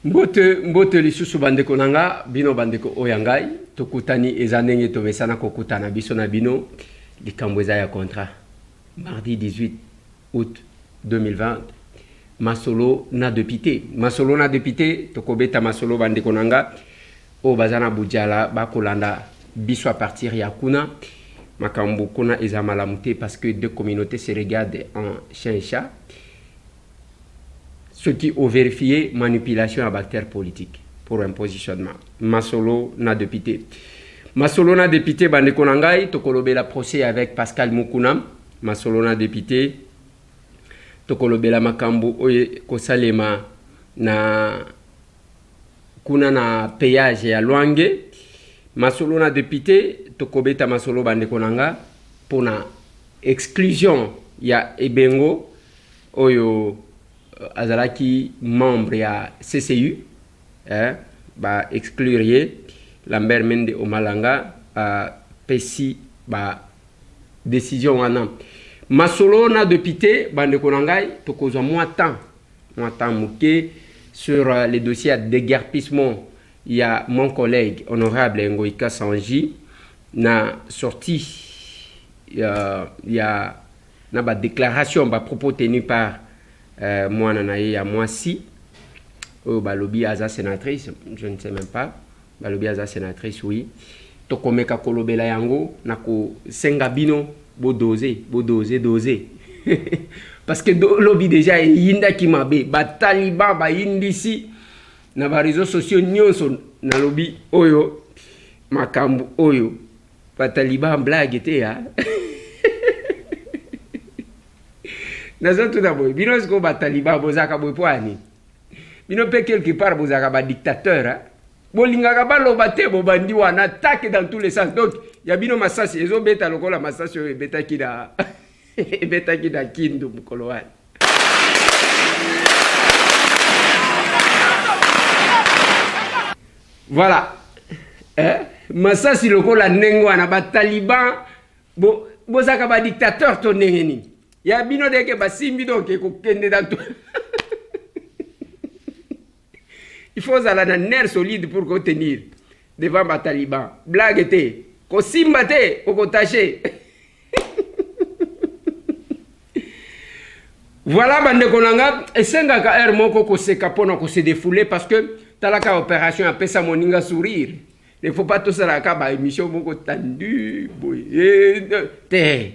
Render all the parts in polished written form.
Mbote lisusu bandeko nanga bino bandeko oyangai tokutani ezanenge tomesana kokutana biso na bino likambo eza ya contrat mardi 18 août 2020 masolo na député tokobeta masolo bandeko nanga o bazana bujala bakolanda biso à partir ya kuna makambo kuna eza malamu te parce que deux communautés se regardent en chien et chat. Ceux qui ont vérifié manipulation à bactère politique pour un positionnement. Masolo na député. Masolo na député bandeko nangai tokolobela procès avec Pascal Mukuna. Masolo na député tokolobela makambo oye kosalema na kuna na péage ya Lwange. Masolo na député tokobeta masolo bandeko nanga pona exclusion ya Ebengo oyo azalaki membre ya CCU ba exclure Lambert Mende Omalanga pesi ba décision wana masolo na député bandeko nangai tokozwa moins temps muke sur les dossiers de déguerpissement. Il y a mon collègue honorable Ngoïka Sanji na sorti il y a na ba déclaration ba propos tenus par moi nanaye à moi si balobi aza sénatrice, je ne sais même pas, balobi aza sénatrice, oui, tokomeka kolobela yango nako senga bino doser parce que lobby déjà yinda ki mabe ba taliban ba yindisi na ba réseaux sociaux nyonso na lobby oyo makambu oyo ba taliban blague te ya nazo tout d'abord bino sko ba taliban bozaka bopoani bino pe quelque part bozaka ba dictateur bolingaka baloba te bobandi wana attaque dans tous les sens. Donc ya bino masasi ezo beta lokola masasi oyo beta kida beta kida kindu mukolo wana. Voilà. Masasi lokola nengo wana ba taliban bozaka ba dictateur to nengeni. Ya bino deke basimbi donc kokende dans tout. Il faut avoir un nerf solide pour contenir devant les talibans. Blague te, ko simba te, ko taché. Voilà bande konanga esenga ka air moko ko se kapona ko se défouler parce que talaka opération a pesa moninga sourire. Il faut pas tout ça la ka ba émission moko tendu boye te.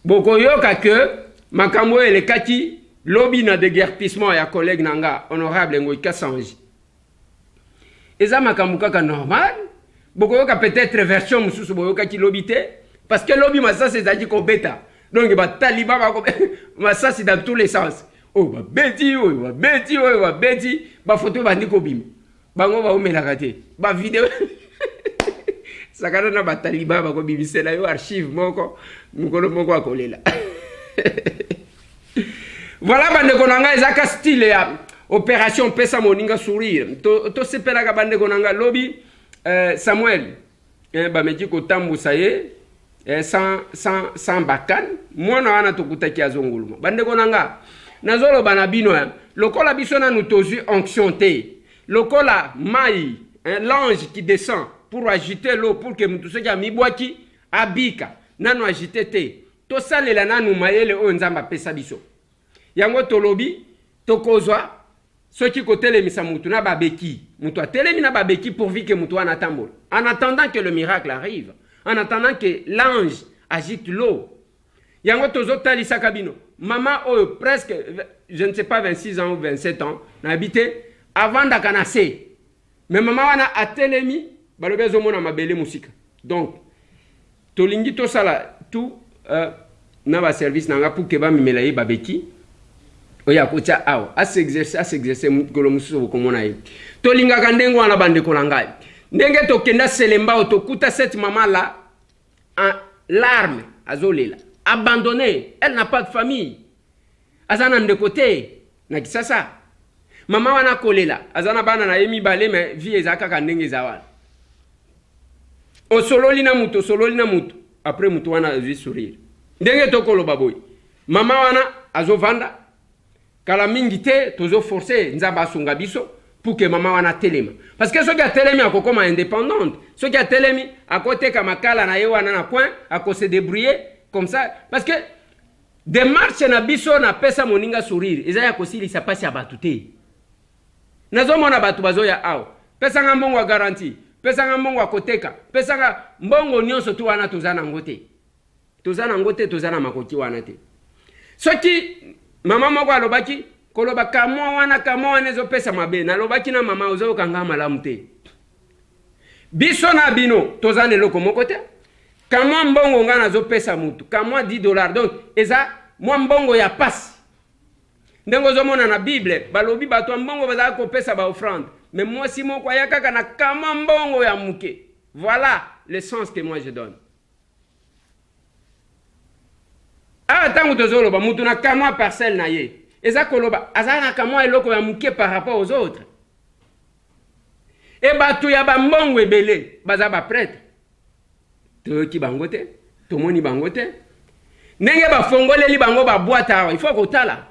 Boko yoka que makambo ele kati lobby na déguerpissement ya collègue nanga honorable Ngoïka Sanji. Eza makambo kaka normal. Boko yoka peut-être version mususu boyoka ki lobby te parce que lobby massa c'est zaki ko beta. Donc ba taliban ba ko massa c'est dans tous les sens. Oh ba beti ba photo ba ndiko bim. Bango ba omela kate. Ba vidéo sakana na ba taliban ba ko bimisela yo archive moko mukolo moko akolela. Voilà bandeko nanga ezaka style ya opération pesa moninga sourire to sepela ka bandeko nanga lobby Samuel ba meji ko tambusa ye sans bakan mwana wana tokutaki azonguluma bandeko nanga nazolo bana bino lokola biso na nutozu onction te lokola mai l'ange qui descend pour agiter l'eau pour que mutu soki amibwaki abika nano agiter te to salela nanu mayele o nzamba pesa biso. Yango tolobi tokozwa soki kotelemisa mutu na babeki mutu atelemi na babeki pourvu que mutu wana tambola en attendant que le miracle arrive, en attendant que l'ange agite l'eau. Yango tozo talisa kabino mama oyo presque je ne sais pas 26 ans ou 27 ans na habité avant d'akanase mais mama wana atelemi balobe zo mona mabele musika. Donc tolingi to sala tout na ba service nanga pour que ba mimela ye babeki oya kocha awo s'exercer mukolo mususu komona ye tolinga kandengo wana bandeko nangai ndenge tokenda selemba otokuta cette maman là en larmes azolela abandonnée, elle n'a pas de famille azana ndeko te na kisasa mama wana kolela azana bana na yemi bale mais vie ezaka kandenge zawana sololi na mutu après mutu wana azui sourire ndenge tokolo baboy mama wana azovanda kala mingi te tozo forcer nzamba sunga biso pour que maman wana telema. Parce que ceux qui a telemi à comme indépendante, ceux qui a telemi à côté comme makala na yewana na coin, à se débrouiller comme ça. Parce que démarche na biso na pesa moninga sourire, ezaya kosili sa passe à batute. Nazo mona batu bazoya awo. Pesa nga mbongo wa garantie, pesa nga mbongo wa koteka, pesa nga mbongo nyonso tu wana tozana ngote. Tozana ngote, tozana makoki wana te. Soki mama moko alobaki koloba kamwa wana ezo pesa mabe na lobaki na mama ozo kanga malamu te. Biso na bino tozana eloko moko te. Kamwa mbongo nga nazo pesa mutu, kamwa $10. Donc eza mwa mbongo ya pasi. Ndengo zomona na Bible balobi bato mbongo bazala ko pesa ba offrande. Mais moi si moko ayaka na kamwa mbongo ya muke. Voilà le sens que moi je donne. Ah, tangu tozoloba mutu na kamwa parcelle na ye. Eza koloba azana kamwa eloko ya muke par rapport aux autres. E batu ya ba mbongo ebele baza ba prêtre. Toki bangote, tomoni bangote. Nenge ba fongoleli bango ba boîte awa, il faut kotala.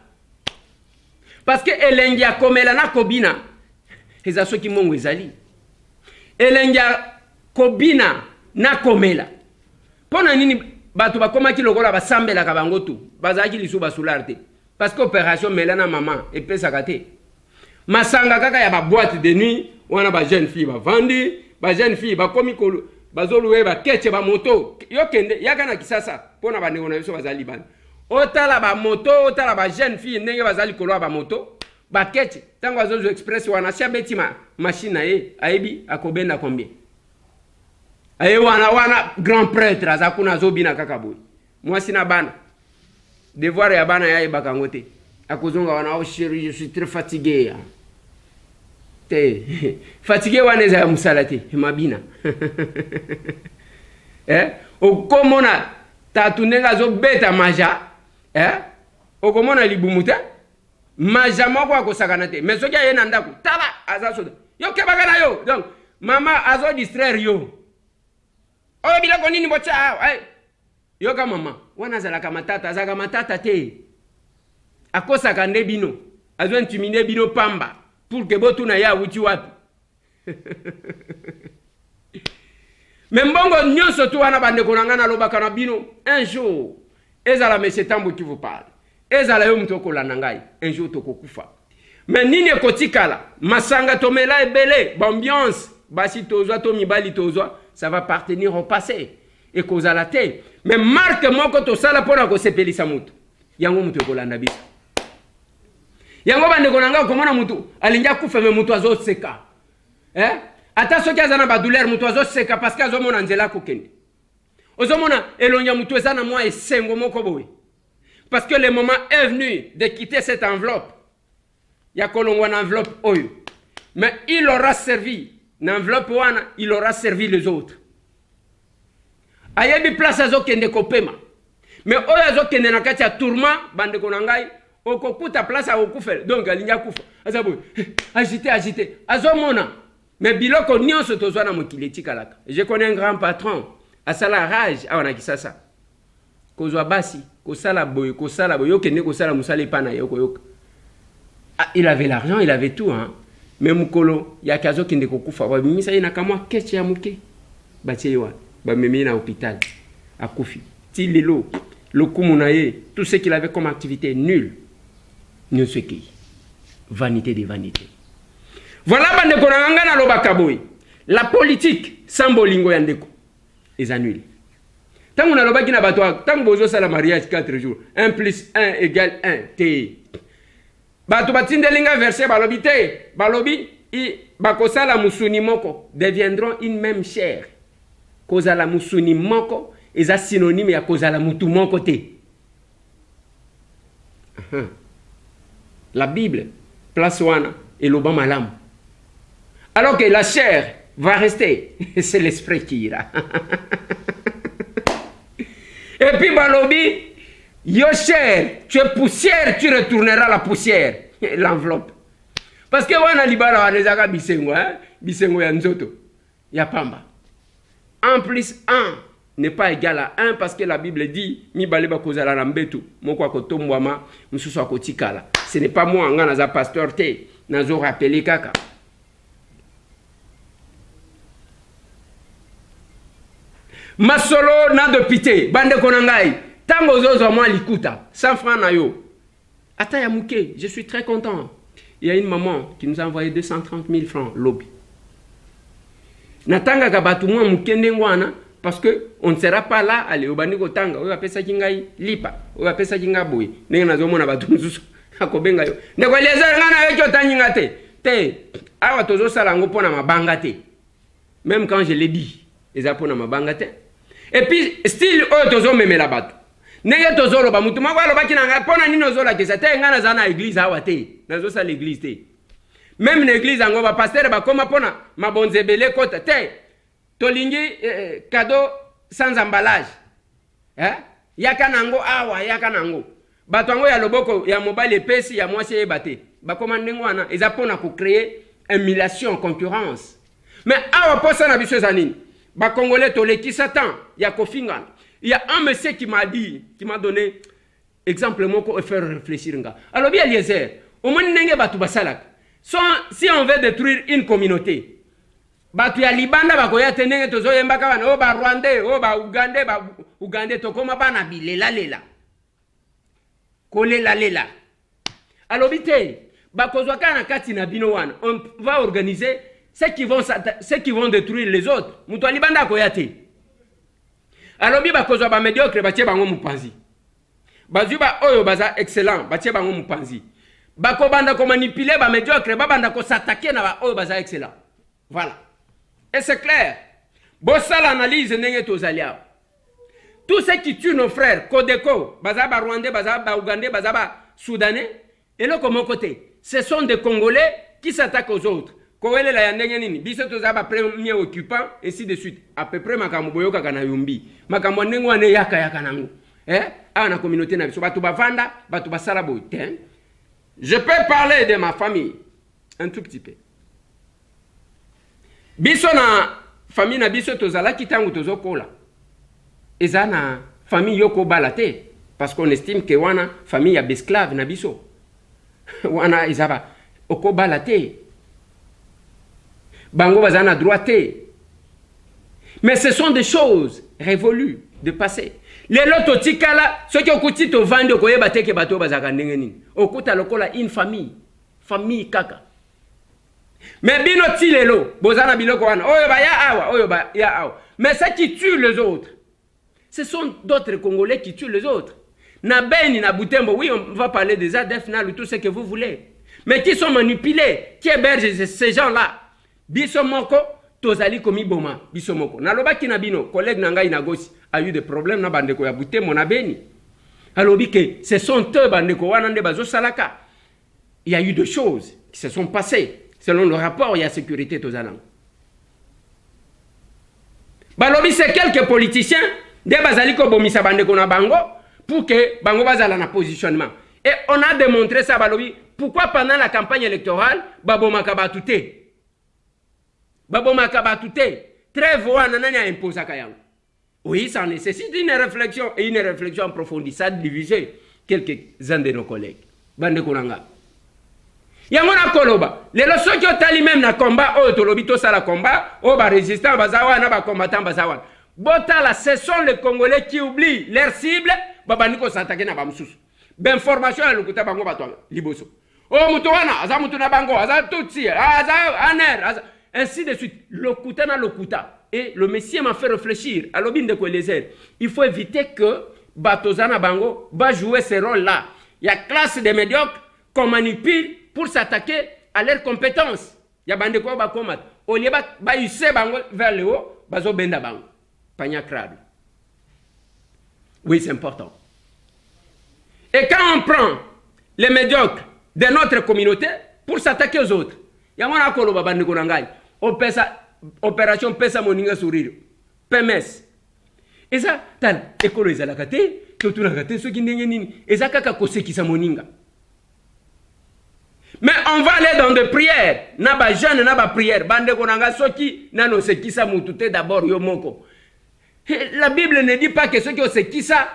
Parce que elengi akomela na kobina. Eza soki mbongo ezali. Elengi kobina na komela. Pona nini batu bakomaki lokola basambela ka bango tu bazaki lisu basularte parce que opération melana maman et pesa kate masanga kaka ya ba boîte de nuit wana ba jeune fille ba vandi ba jeune fille ba komi ko bazoluwe ba keche ba moto yokende yaka na kisasa pona ba ndeko na biso bazali bana otala ba moto otala ba jeune fille ndenge bazali kolwa ba moto ba keche tango azozo express wana sia betima machine na ye aibi akobenda combien. Aye wana grand prêtre azakuna zobina kaka boy. Moi sina bana. Devoir ya bana ya bakangote. Akozonga wana oh chérie, je suis très fatigué. Te fatigué wana za musalate mabina. Okomona tatunenga zo beta maja. Okomona libumuta. Maja moko akosakana te. Mais soki ayena ndako tala azasoda. Yo kebaka na yo. Donc mama azo distraire yo. Oyo biloko nini bocha ay yoka mama wana zalaka matata azaka matata te akosaka nde bino azo intimide bino pamba pour que botuna ya wuti wapi. Mais mbongo nyonso tu wana bande konanga na lobaka na bino un jour ezala monsieur Tambo qui vous parle ezala yo mtoko la nangai un jour tokokufa. Mais nini ekotikala masanga tomela ebele ambiance basi tozwa to mibali tozwa ça va appartenir au passé et cause à la terre. Mais marque moko to sala pona ko sepelisa mutu yango mutu kolanda biso yango bande konanga komona mutu alinja kufa me mutu azo seka ata soki azana ba douleur mutu azo seka parce que azomona nzela kokende ozomona elonya mutu ezana moi esengo moko boye parce que le moment est venu de quitter cette enveloppe ya kolongwa na enveloppe oyo mais il aura servi l'enveloppe wana il aura servi les autres. Ayebi place azokende kopema. Mais oyo azokende na kati ya tourment bande konangai okokuta place akokufela. Donc alinya kufa. Azabo agité. Azomona. Mais biloko nyonso tozwa na mokili tikalaka. Je connais un grand patron asala rage awana kisasa. Kozwa basi, kosala boy, yokende kosala musala epana yoko yoka. Il avait l'argent, il avait tout hein. Mais mukolo ya kazo kinde kokufa ba mimisa ina kamwa keche ya muke bachewa ba memi na hôpital akufi ti lelo lokumu na ye tout ce qu'il avait comme activité nul ne ce qui vanité des vanités. Voilà bande konanga na lobaka boy la politique sans bolingo ya ndeko est annulée. Tango na lobaki na bato tango bozo sala mariage 4 jours 1 + 1 = 1 te bato batindelinga verset balobi te balobi bakosala musuni moko deviendront une même chair kozala musuni moko eza synonyme ya kozala mutu moko te. La Bible place wana eloba malamu alors que la chair va rester c'est l'esprit qui ira. Et puis balobi yo cher, tu es poussière, tu retourneras la poussière. L'enveloppe. Parce que wana libara wanezaka bisengo, bisengo ya nzoto, ya pamba. 1 + 1 n'est pas égal à 1 parce que la Bible dit mi baleba kozala na mbetu, moko akotombwama, mususu akotikala. Ce n'est pas moi nga naza pasteur te, nazo rappeler kaka. masolo na de pité bande konangai tango zozo moi likuta 100 francs na yo ata ya muke je suis très content. Il y a une maman qui nous a envoyé 230 000 francs lobby natanga ka batu mwa mukende ngwana parce que on ne sera pas là allez obandi ko tanga oyo apesa kingai lipa oyo apesa kinga boy ndenge nazomona batu mususu akobenga yo ndeko leza ngana yo tanyinga te awa tozo sala ngo pona mabanga te même quand je l'ai dit eza pona mabanga te et puis style oyo tozo memela batu ndenge tozo loba mutu mako aloba kinanga pona nino zola kesa te ngana za na église awa te nazo sala l'église te même l'église ngo ba pasteur ba koma pona mabonzebele kota te tolingi cadeau sans emballage yaka nango awa yaka nango bato yango ya loboko ya mobile epesi ya mwasi ebate bakoma ndenge wana eza pona ko créer émulation concurrence mais awa posa na biso zanini ba congolais toleki satan ya kofinga. Il y a un monsieur qui m'a dit, qui m'a donné exemple moko et faire réfléchir nga alors bien Eliezer au moins ndenge batu basalaka si on veut détruire une communauté batu ya libanda bakoya tenenge tozoyembaka bana o ba Rwandais o ba Ugandais tokoma bana bilela kolela lela alors bité bakozwa kana kati na bino wana on va organiser ceux qui vont détruire les autres mutu ya libanda koya te alors bi bakozwa ba médiocre batie bango mupanzi bazuba oyo baza excellent batie bango mupanzi bakobanda ko manipuler ba médiocre babanda ko s'attaquer na ba oyo baza excellent voilà et c'est clair bossa l'analyse ndenge tozalia tous ceux qui tuent nos frères Kodeko baza ba Rwandais baza ba Ougandais baza ba Soudanais et là comme côté ce sont des Congolais qui s'attaquent aux autres kowelela ya ndenge nini biso toza ba premier occupant ainsi de suite à peu près makambo boyoka kana yumbi makambo ndenge wana yaka nango à la communauté na biso batu bavanda batu basala boy te. Je peux parler de ma famille un tout petit peu. Biso na famille na biso tozala kitangu tozokola eza na famille yoko balate parce qu'on estime que wana famille ya esclave na biso wana izaba oko balate bango bazana droite. Mais ce sont des choses révolues de passé. Les loto tikala ceux qui okuti to vande koyeba te ke bato bazaka ndenge nini okuta lokola une famille kaka. Mais bino ti lelo bozana biloko wana oyo ba ya awa oyo ba ya awa. Mais ceux qui tuent les autres ce sont d'autres Congolais qui tuent les autres. Na Beni na Butembo oui on va parler des ADF ou tout ce que vous voulez. Mais qui sont manipulés, qui hébergent ces gens-là. Biso moko tozali komi boma biso moko nalobaki na bino collègue nangai na gosi a eu des problèmes na bandeko ya Butembo na Beni alobi que ce sont eux bandeko wana nde bazo salaka. Il y a eu des choses qui se sont passées selon le rapport ya sécurité tozalang balobi c'est quelques politiciens de bazali ko bomisa bandeko na bango pour que bango bazala na positionnement et on a démontré ça balobi pourquoi pendant la campagne électorale babomaka batute babomaka batute trêve wana nani a imposé kayango. Oui, ça nécessite une réflexion et une réflexion approfondie. Ça a divisé quelques-uns de nos collègues. Bande Konanga. Yamona Koloba. Les leçons qui ont tali même na combat, oh, tolobito ça la combat, oh, ba résistant, bazawa, na ba combattant, bazawa. Botala, ce sont les Congolais qui oublient leur cible, babaniko s'attaquer na bamsous. Ben formation à l'okuta bango batwa, liboso. Oh, mutuana, aza mutuna bango, aza tutsi, aza aner, ainsi de suite. L'okuta na l'okuta. Et le Messie m'a fait réfléchir à l'obin de Kouelezer. Il faut éviter que Batozana Bango va jouer ce rôle-là. Il y a classe de médiocres qu'on manipule pour s'attaquer à leurs compétences. Il y a Bandeko Bakomat. Au lieu de yuser Bango vers le haut, Bazo Benda Bango. Pagna crable. Oui, c'est important. Et quand on prend les médiocres de notre communauté pour s'attaquer aux autres, il y a mon akolo Bandeko Nangai. On peut ça. Opération Pesa Moninga Sourire. PMS. Et ça, tal, école les alakate, tout la kate, ceux qui n'ont et ça, kaka kose qui sa moninga. Mais on va aller dans des prières. Naba jeune, naba prière. Bande konanga, ceux qui n'ont se qui sa moutouté d'abord yomoko. La Bible ne dit pas que ceux qui ont se qui ça,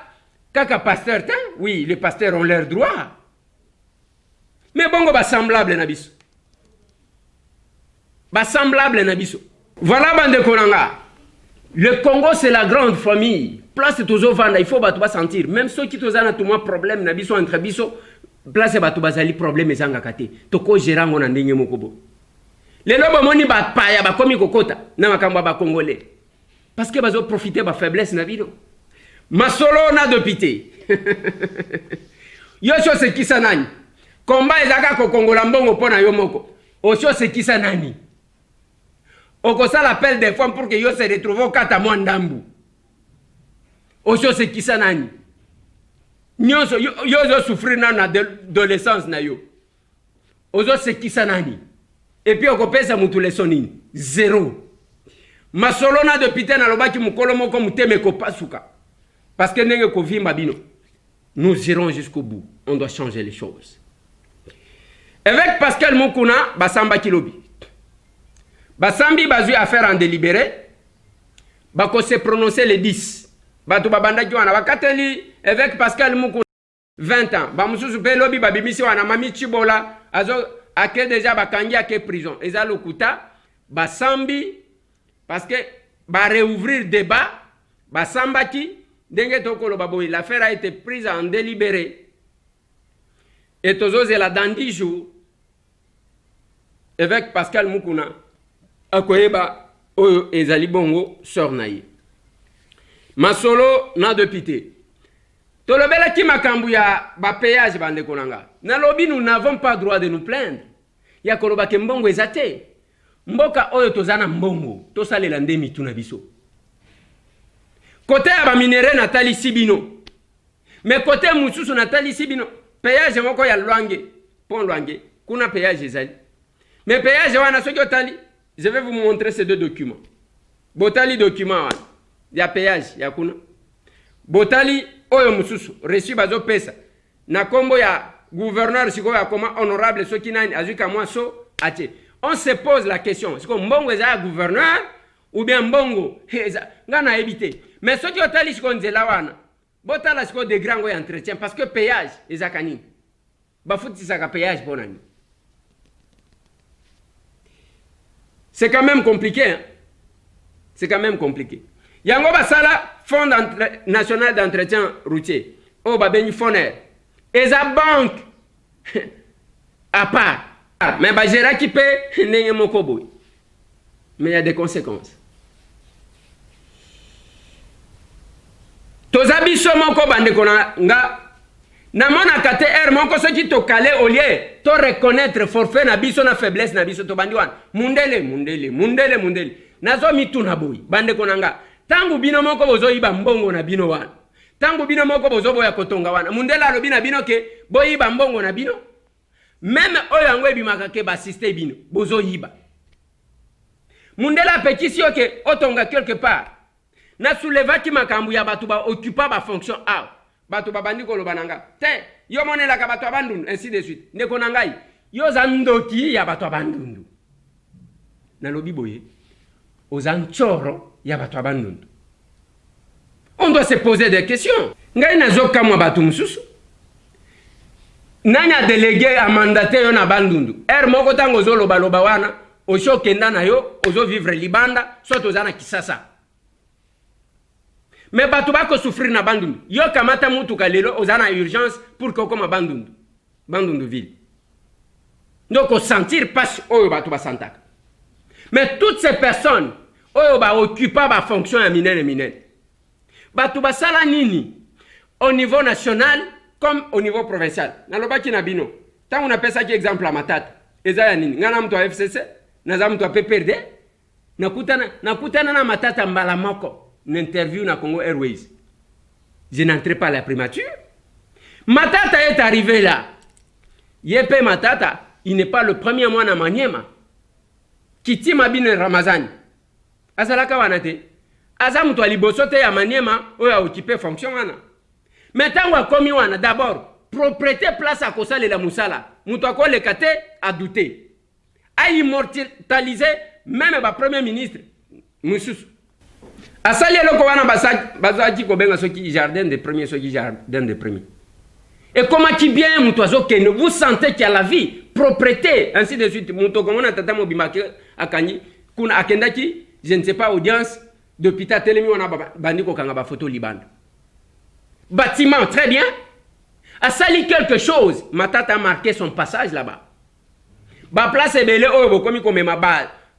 kaka pasteur, oui, les pasteurs ont leurs droits. Mais bongo ba semblable nabiso. Ba semblable nabiso. Voilà bande konanga. Le Congo, c'est la grande famille. Place toujours vendre, il faut pas sentir. Même ceux qui ont un problème, na biso entre biso, place batu bazali problème ezanga kate. Toko gerango na ndenge mokobo. Les lobos moni ba paya ba komi kokota na makambo ba congolais. Parce que bazo profiter ba faiblesse na bino. Masolo na dopité. Yo so se kisa nani. Komba ezaka ko kongola mbongo pona yo moko. Osho se kisa nani. Oko ça l'appel des femmes pour que yo se retrouve au kata mwandambu. Osho se kisa nani. Nyonso yo zo souffrir na adolescence na yo. Ozo se kisa nani. Et puis oko pesa mutu lesonini. Zéro. Masolo na dopité na lobaki mukolo moko muteme ko pasuka. Parce que nenge ko vimba bino. Nous irons jusqu'au bout. On doit changer les choses. Avec Pascal Mukuna, Basamba Kilobi. Basambi bazu affaire en délibéré. Bako se prononcer les 10. Batu babanda kiwana. Bakateli avec Pascal Mukuna 20 ans. Bamususu pe lobi babimisi wana mami Chibola. Azo ake déjà bakangi ake prison. Eza lokuta. Basambi. Parce que ba réouvrir débat. Basamba ki. Denge tokolo baboyi. L'affaire a été prise en délibéré. Et Tozo Zela dans 10 jours. Avec Pascal Mukuna. Akoyeba oyo ezali bongo sor naye. Masolo na dopité. Tolobela ki makambu ya ba péage bande konanga. Na lobi nous n'avons pas droit de nous plaindre. Ya koloba ke mbongo ezate. Mboka oyo tozana mbongo. Tosalela ndemi tuna biso. Côté ya ba minéré natali sibino. Mais côté mususu natali sibino. Péage moko ya Lwange. Pont Lwange. Kuna péage ezali. Mais péage wana soki otali. Je vais vous montrer ces deux documents. Botali document wana. Ya péage ya kuna. Botali oyo mususu. Reçu bazo pesa. Na kombo ya gouverneur siko ya koma honorable soki nani azuka mwaso ache. On se pose la question. Siko mbongo eza gouverneur ou bien mbongo eza ngana éviter. Mais soki otali siko nzela wana. Botala siko de grands entretien parce que péage eza kanini. Bafuti saka péage bonani. C'est quand même compliqué. Hein? C'est quand même compliqué. Yango basala Fonds national d'entretien routier. Oh babeni foner. Eza banque à part. Mais ba gera qui paie nenge mokoboy. Mais il y a des conséquences. Tozabiso moko bande konanga na mona kate er moko soki to kale au lieu to reconnaître forfait na biso na faiblesse na biso to bandi wana mundele nazo mitu na boy bande konanga tangu bino moko bozo iba mbongo na bino wana tangu bino moko bozo boya kotonga wana mundele alobi na bino ke boy iba mbongo na bino même oyo angwe bimaka ke ba système bino bozo iba mundele apetisi ke otonga quelque part na souleva ki makambu ya batu ba occupa ba fonction A batu babandi ko lobananga te yo monela ka batu abandundu ainsi de suite ndeko nangai yo zandoki ya batu abandundu na lobi boye ozanchoro ya batu abandundu. On doit se poser des questions. Ngai nazoka mwa batu mususu nani a délégué a mandaté yo na bandundu moko tango zo loba loba wana osho kenda na yo ozo vivre libanda soit ozana kisasa. Mais batu bako souffrir na bandundu. Yo kamata mutu kalelo ozana urgence pour que koma bandundu ville. Donc on sentir pas oyo batu ba santaka. Mais toutes ces personnes oyo ba occupa ba fonction ya minene. Batu ba sala nini au niveau national comme au niveau provincial. Na lobaki na bino. Tangu na pesa ki exemple a matata. Eza ya nini? Ngana mtu wa FCC, na mtu wa PPRD. Nakutana na matata mbala moko. Une interview na Congo Airways. Je n'entrais pas à la primature. Matata est arrivé là. Yepe Matata, il n'est pas le premier mois na Maniema. Kiti mabine Ramazani. Azalaka wanate. Azamu to libosote ya Maniema oya occupé fonction wana. Maintenant wa komi wana d'abord propriété place à kosale la musala. Muto ko le kate a douter. A immortaliser même ba premier ministre Mususu. Asali eloko wana bazaki kobenga soki jardin de premier soki jardin de premier. Et comment qui bien mutoazo kene vous sentez qu'il y a la vie, propreté, ainsi de suite. Muto komona tata mobimake akanyi kuna akendaki, je ne sais pas audience depuis ta telemi on a bandiko kanga ba photo libanda. Bâtiment, très bien. A sali quelque chose, Matata a marqué son passage là-bas. Ba place ebele oyo bokomi komema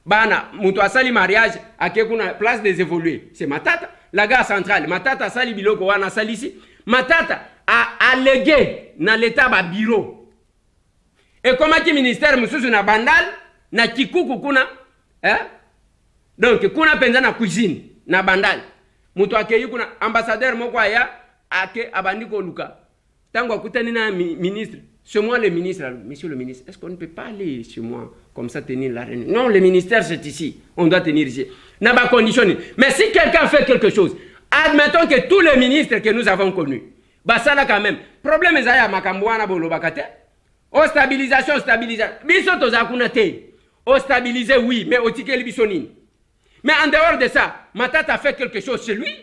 bana mutu asali mariage akekuna place des évolués. C'est Matata, la gare centrale. Matata asali biloko wana asali ici. Matata a allégué na l'état ba bureau. Et comme qui ministère mususu na bandal na kikuku kuna donc kuna penza na cuisine na bandal. Mutu akeyi kuna ambassadeur moko aya ake abandiko luka. Tango akutani na ministre, c'est moi le ministre. Monsieur le ministre, est-ce qu'on ne peut pas aller chez moi comme ça tenir la réunion? Non, le ministère c'est ici. On doit tenir ici. N'a pas conditionné. Mais si quelqu'un fait quelque chose, admettons que tous les ministres que nous avons connus, bah ça là quand même. Problème est à Makambouana Bolobakate. Au stabilisation. Biso tozakuna te. Au stabiliser oui, mais au ticket bisonine. Mais en dehors de ça, Matata a fait quelque chose chez lui.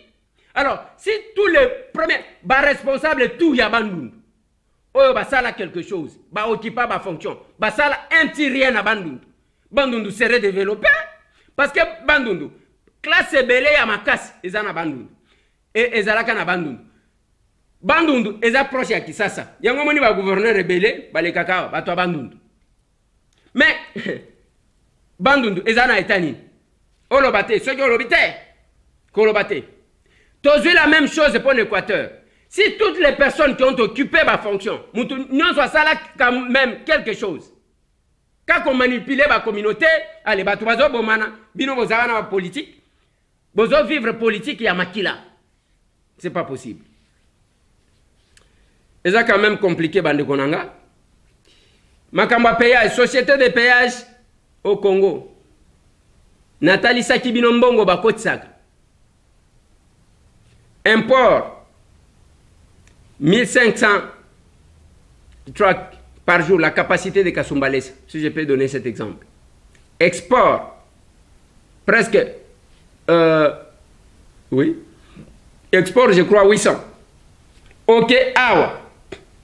Alors, si tous les premiers responsables, tout y a bandundu. Oh, bah ça là quelque chose. Bah occupa ba fonction. Bah ça là un petit rien à bandundu. Bandundu serait développé. Parce que bandundu, classe belé ya makas, ils en a bandundu. Et ils en a bandundu. Bandundu, ils approchent à Kisasa. Yango moni ba gouverneur rebelle, ba le kakao, ba to bandundu. Mais, bandundu, ils en a etani. Olobate, ceux qui ont l'obité. Kolobate. T'as la même chose pour l'Équateur. Si toutes les personnes qui ont occupé ma fonction, nous soit ça là quand même quelque chose. Quand on manipule ma communauté, allez, bah tu vas bomana, bino bozana politique, bozo vivre politique y a makila. C'est pas possible. Et ça quand même compliqué bande konanga. Makamba péage, société de péage au Congo. Nathalie Sakibino Mbongo bakotsaka. Import 1500 trucks par jour, la capacité de Kasumbalesa, si je peux donner cet exemple. Export, presque, oui, export, je crois, 800. Ok, awa,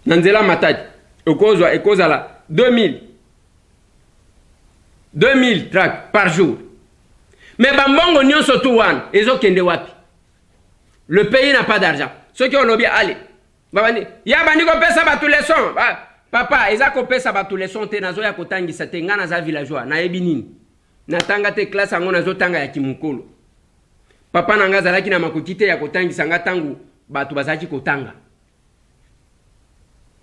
Nanzela Matadi, Ekozala, 2000 trucks par jour. Mais Bambongo Nyon Sotouan, Ezo Kende Wapi. Le pays n'a pas d'argent. Ceux qui ont lobby, allez. Ya bandiko pesa ba tous les sons. Papa, eza ko pesa ba tous les sons te nazo ya kotangi sa tenga na za villageois na yebi nini. Na tanga te classe ngo nazo tanga ya kimukolo. Papa nanga zalaki na makokite ya kotangi sanga tangu batu bazaki kotanga.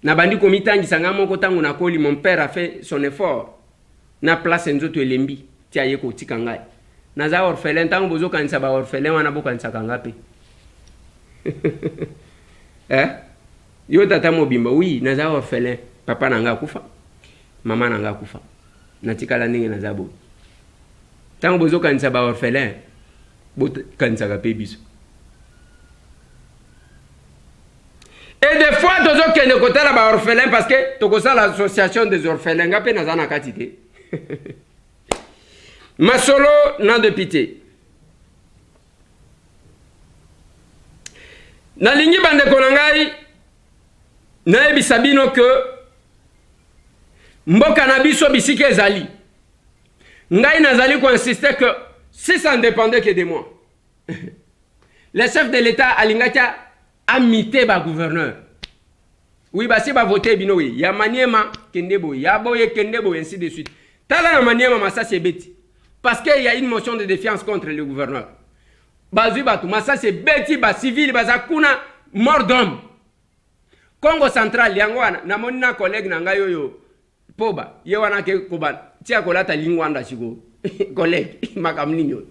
Na bandiko mitangi sanga moko tangu na koli mon père a fait son effort. Na place nzoto elembi ti aye ko tikangai. Na za orphelin tangu bozo kanisa ba orphelin wana boka kanisa kangape. Yo tata mobimba oui naza orphelin papa nanga kufa mama nanga kufa natikala ndenge naza bo tango bozo kanisa ba orphelin bo kanisa ka pe biso et des fois tozo kende kotala ba orphelin parce que tokosa l'association des orphelins ngape naza na katite masolo na de pitié. Na lingi bande konangai na ebisabino que mboka na biso bisike ezali. Ngai nazali ko insister que si ça ne dépendait que de moi. Le chef de l'État alingaka a mité ba gouverneur. Oui ba si ba voter bino oui, ya maniema kendebo, ya boye kendebo ainsi de suite. Tala na maniema masa c'est bête. Parce qu'il y a une motion de défiance contre le gouverneur. Bazui batu masa c'est beti ba civil bazakuna mort d'homme. Congo central yango wana na monna collègue na ngayo yo poba ye wana ke koba tia kolata lingwanda siko collègue makamninyo.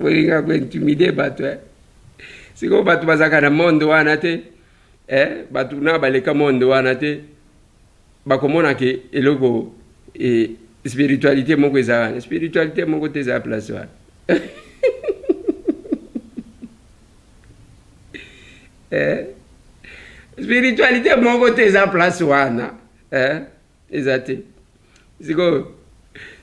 Moringa ko intimider batu siko batu bazaka na monde wana te batu na baleka monde wana te bakomona ke eloko et spiritualité mon eza spiritualité mon côté za place wa spiritualité mon côté za place wana ezate siko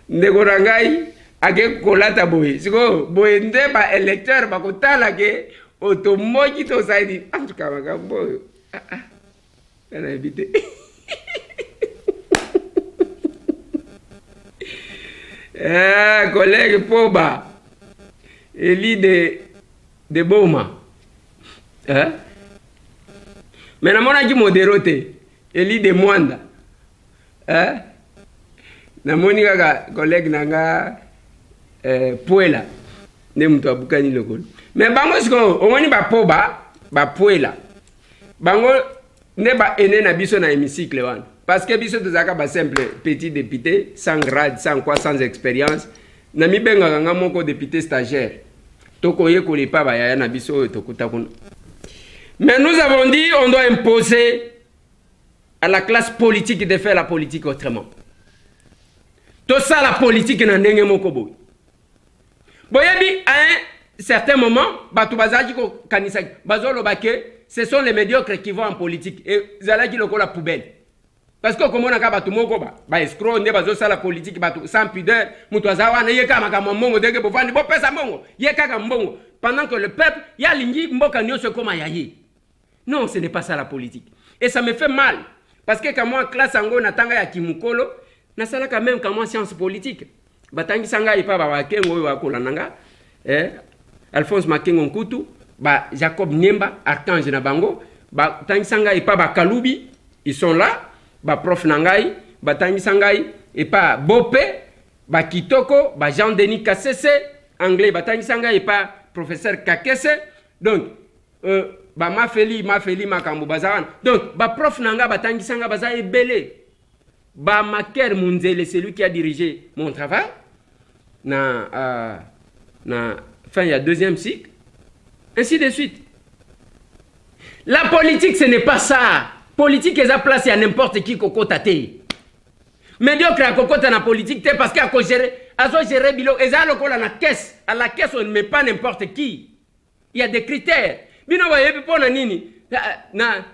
ndeko rangai ake kolata boy siko boy nde ba électeur ba kotala ke otomoki to saidi en tout cas ba boy kana éviter Collègue Poba. Eli de Boma. Hein? Mais na mona ki modéroté. Eli de Mwanda. Hein? Na moni kaka collègue nanga Puela. Ne mutu abukani lokolo. Mais bango siko omoni ba Poba, ba Puela. Bango ne ba ene na biso na hémicycle wana. Parce que biso tozaka ba simple petit député sans grade, sans quoi, sans expérience. Na mi benga nga moko député stagiaire. Toko yeko le pa ba ya na biso tokuta kuna. Mais nous avons dit on doit imposer à la classe politique de faire la politique autrement. Tout ça la politique na ndenge moko boy. Boyebi à un certain moment, batu bazaji ko kanisa bazolo bake, ce sont les médiocres qui vont en politique et zalaki loko la poubelle. Parce que comme on a batu moko ba escroc ne bazo la politique batu sans pudeur, mutu azawa na yeka makama mbongo deke bofandi bo pesa mbongo, yeka ka mbongo pendant que le peuple ya lingi mboka nyoso koma yayi. Non, ce n'est pas ça la politique. Et ça me fait mal parce que quand moi classe ango na tanga ya kimukolo, na sala quand même quand moi science politique. Batangi sanga ipa ba wakengo wa kolananga Alphonse Makengo Nkutu ba Jacob Niemba Archange na bango ba tangi sanga ipa ba Kalubi, ils sont là ba prof nangai ba tangi sanga ipa Bopé ba Kitoko ba Jean-Denis Kassese anglais ba tangi sanga ipa professeur Kakese donc ba mafeli makambo bazawana donc ba prof nanga ba tangi sanga baza ebele ba Maker Munzele, c'est lui qui a dirigé mon travail na fin il y a deuxième cycle, ainsi de suite. La politique ce n'est pas ça. Politique est à place à n'importe qui kokota te. Médiocre à kokota na politique te parce qu'à gérer bilo eza lokola na caisse. À la caisse on ne met pas n'importe qui. Il y a des critères. Bino ba yebi pona nini na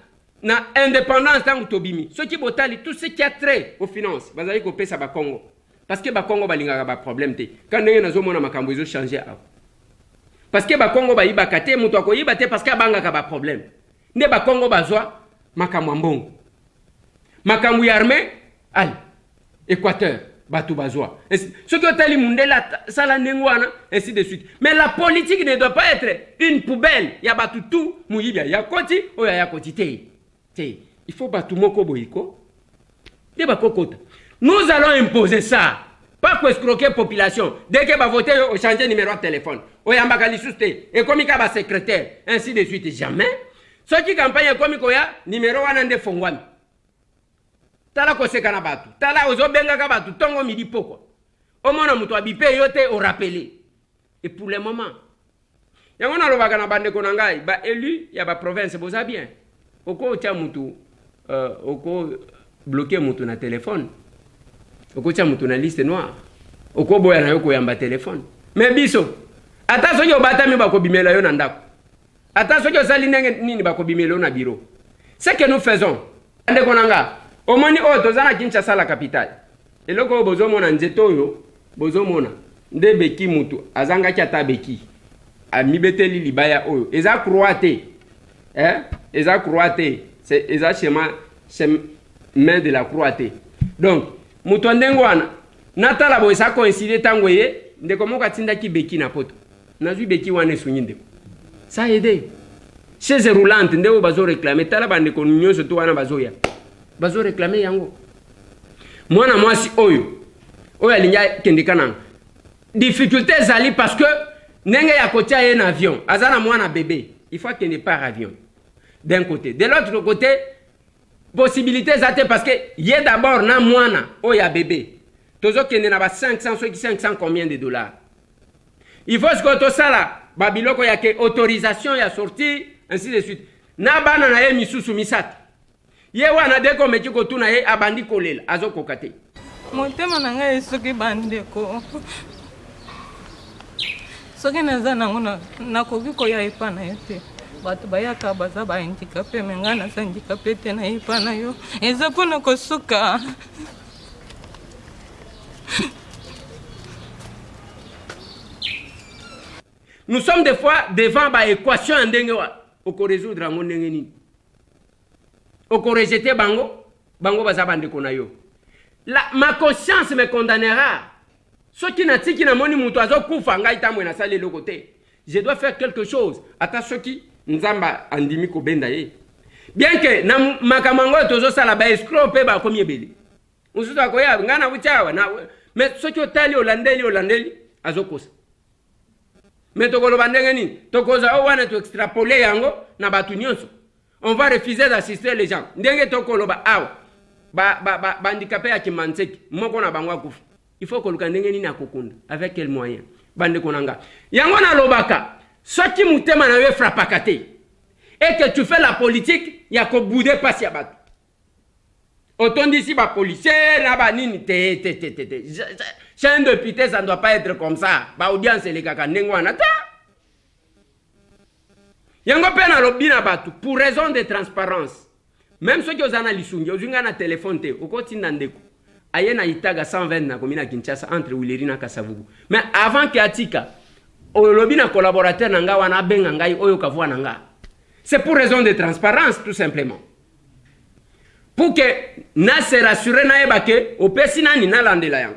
indépendance tangu tobimi. Ce qui botali tout ce qui a trait aux finances, bazali ko pesa ba Congo. Parce que ba Congo balingaka ba problème te. Quand ndenge nazo mona makambo ezo changer awa. Parce que ba Congo ba yibaka te mutu akoyiba te parce que abangaka ba problème. Nde ba Congo bazwa makambo mbongo. Makambo ya armée al Équateur batu bazwa. Ce qui otali mundela sala ndengwana ainsi de suite. Mais la politique ne doit pas être une poubelle. Ya batu tout muyibia ya koti o ya koti te. Il faut batu moko boyiko. De ba kokota. Nous allons imposer ça. Pas pour escroquer la population. Dès que va voter, on change de numéro de téléphone. On y a et comme il y a secrétaire, ainsi de suite. Jamais. Ceux qui campagnent comme il y a numéro 1 de Fongwan. Tala ko se kanabatu. Tala ozo benga kabatu. Tongo midi poko. Au moins, on a bipé yote au rappelé. Et pour le moment, il y a un loba kana bande konangai. Ba élu, il y a ba province, vous savez bien. Oko tia mutu, oko bloqué mutu na téléphone. Oko tia mutu na liste noire. Oko boya na yoko yamba téléphone. Mais biso, ata soki obata mi bako bimela yo na ndako. Ata soki osali ndenge nini bako bimela yo na bureau. Ce que nous faisons, ande konanga, omoni o tozana Kinshasa la capitale. Eloko bozo mona nzeto yo, bozo mona nde beki mutu azanga ki ata beki. A mibeteli libaya oyo. Eza croate. Eza croate. C'est eza chemin de la croate. Donc, mutu ndengwana natala bo esa coïncider tango ye ndeko moka tinda ki beki na poto. Nazui beki wane sunyinde. Ça a aidé. Chaise roulante ndeko bazo réclamer tala bande ko nyonso to wana bazo ya. Bazo réclamer yango. Mwana mwasi oyo. Oyo alinya kendikana. Difficulté zali parce que nenge ya kotia un avion, azana mwana bébé, il faut qu'il ne pas avion. D'un côté, de l'autre côté, possibilité zate parce que y a d'abord na mwana oya bébé. Tozo kende na ba 500 combien de dollars. Il faut que to sala babiloko ya ke autorisation ya sortie ainsi de suite. Na bana na ye misusu misat. Ye wana deko meki ko tuna ye abandi kolela azoko kate. Motema na ngai soki bandeko. Soki naza nango nakoki koya epa na yo te. Bato bayaka baza bahandikape me ngai naza handikape te na epa na yo. Eza mpona kosuka. Nous sommes des fois devant ba équation ndenge wa oko résoudre ngo ndenge nini. Oko rejeter bango baza bandeko na yo. Ma conscience me condamnera. Ce qui n'a tiki na moni mutu azo kufa ngai tamwe na sale le côté. Je dois faire quelque chose. Ata soki nzamba andimi ko benda ye. Bien que na makamango tozo sala ba escroc pe ba komi ebele. Usuto akoya ngana uchawa na mais soki otali olandeli azokosa. Mais tokolo bandenge nini? Tokoza o wana to extrapoler yango na batu nyonso. On va refuser d'assister les gens. Ndenge tokolo ba awa. Ba handicapé ya kimanseki. Moko na bangwa kufu. Il faut que le kandenge nini akokunda. Avec quel moyen? Bande konanga. Yango na lobaka. Soki mutema na we frappakate. Et que tu fais la politique, il y a qu'au bout de passe ya bat. Autant d'ici ba policier na ba nini Chez un député, ça ne doit pas être comme ça. Ba audience les kaka ndengwana ta. Yango pe na lobi na batu pour raison de transparence. Même ceux qui ont analysé, ils ont un téléphone te, au quotidien ndeko. Ayena itaga 120 na komina Kinshasa entre Wileri na Kasavubu. Mais avant que atika, o lobi na collaborateur nanga wana benga ngai oyo kavwa nanga. C'est pour raison de transparence, tout simplement. Pour que na se rassure na ebake, o pesina ni na landela yang.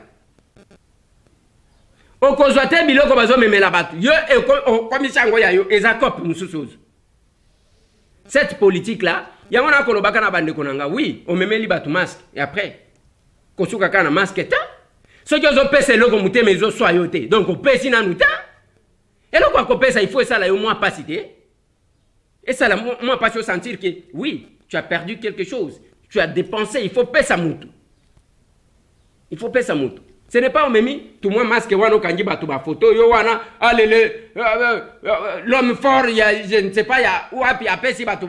O kozwate biloko bazo memela batu. Yo e komisango ya yo ezakop mususuzu. Cette politique-là, yango na kolobaka na bande konanga, oui, o memeli batu masque. Et après, kosuka kana masque ta. Soki ozo pese loko muteme zo soyote. Donc o pesina nuta. Et loko akopesa, il faut ça là yo moins pasité. Et ça, moi, pas se sentir que, oui, tu as perdu quelque chose. Tu as dépensé, il faut payer sa moutou. Il faut payer sa moutou. Ce n'est pas au même tout le monde masque, wano kangi batu ba photo, yo wana, allez, l'homme fort, je ne sais pas, ou api, apesi batu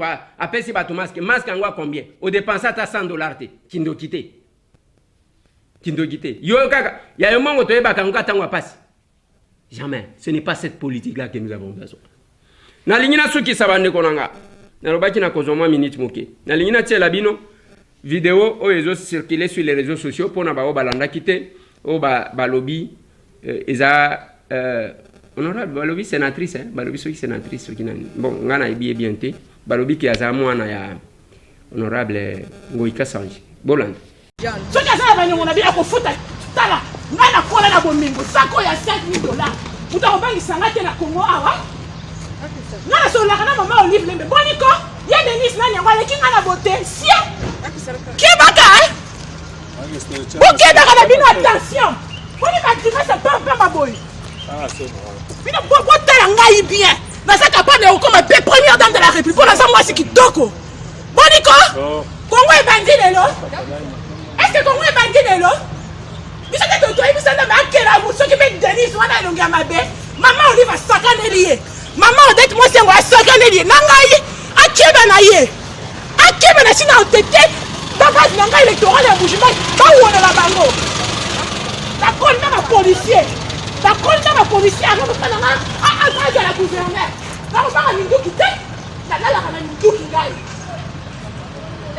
masque. Masque en quoi combien? Au dépensé à $100, kindo kite. Kindo kite. Yo kaka, y a un moment où tu es bakanga tangwa passe. Jamais. Ce n'est pas cette politique-là que nous avons besoin. Na lingina suki sabande konanga na robaki na kozoma minute moke na lingina tie labino vidéo o ezo circuler sur les réseaux sociaux pour na ba balanda kite o ba lobby eza honorable ba lobby sénatrice ba lobby soki sénatrice soki nani bon ngana ibi bienté ba lobby ki aza mwana ya honorable Ngoïka Sanji Bolanda soki aza ba nyongo na bi akofuta tala ngana kola na bomingo sako ya $5,000 muta obangisa ngate na Congo awa. Nana so la kana mama Olive Lembe boniko ya Denis nani ngale kinga na beauté sia kibaka OK d'accord bino attention boniko activer ça pas ma boy c'est bon bino botala ngai bien na ça capable de comme première dame de la République pour ça moi c'est kitoko boniko Congo est bandit lelo est-ce que Congo est bandit lelo biso te to ibi sanda ba kera muso ki be Denis wana longa mabe mama Olive sakane lié maman odette moi c'est ngwa sakane lié nangai akeba na ye akeba na sina otete baba nangai électoral ya bougement ba wona la bango d'accord na policier avant de faire à la gouverneur là on va minduki te na la minduki ngai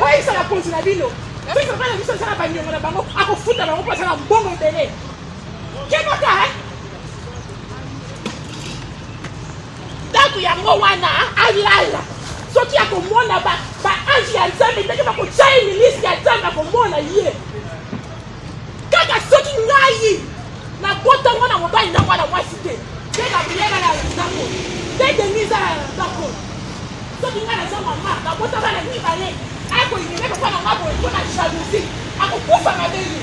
oui ça la pose la bino oui ça va la mission ça la banyo na bango akofuta bango pas ça la bongo belé kebaka Taku yango wana alala soki akomona ba ange ya Nzambe ndenge bakotia ministre ya Nzambe akomona ye kaka soki ngai na botango na mobali na mwana mwasi te te Gabriela na nzango te Denise na nzango soki ngai na zama mama na botango na mibale akoyinga kwa na ngabo kwa na jalousie akokufa mabeli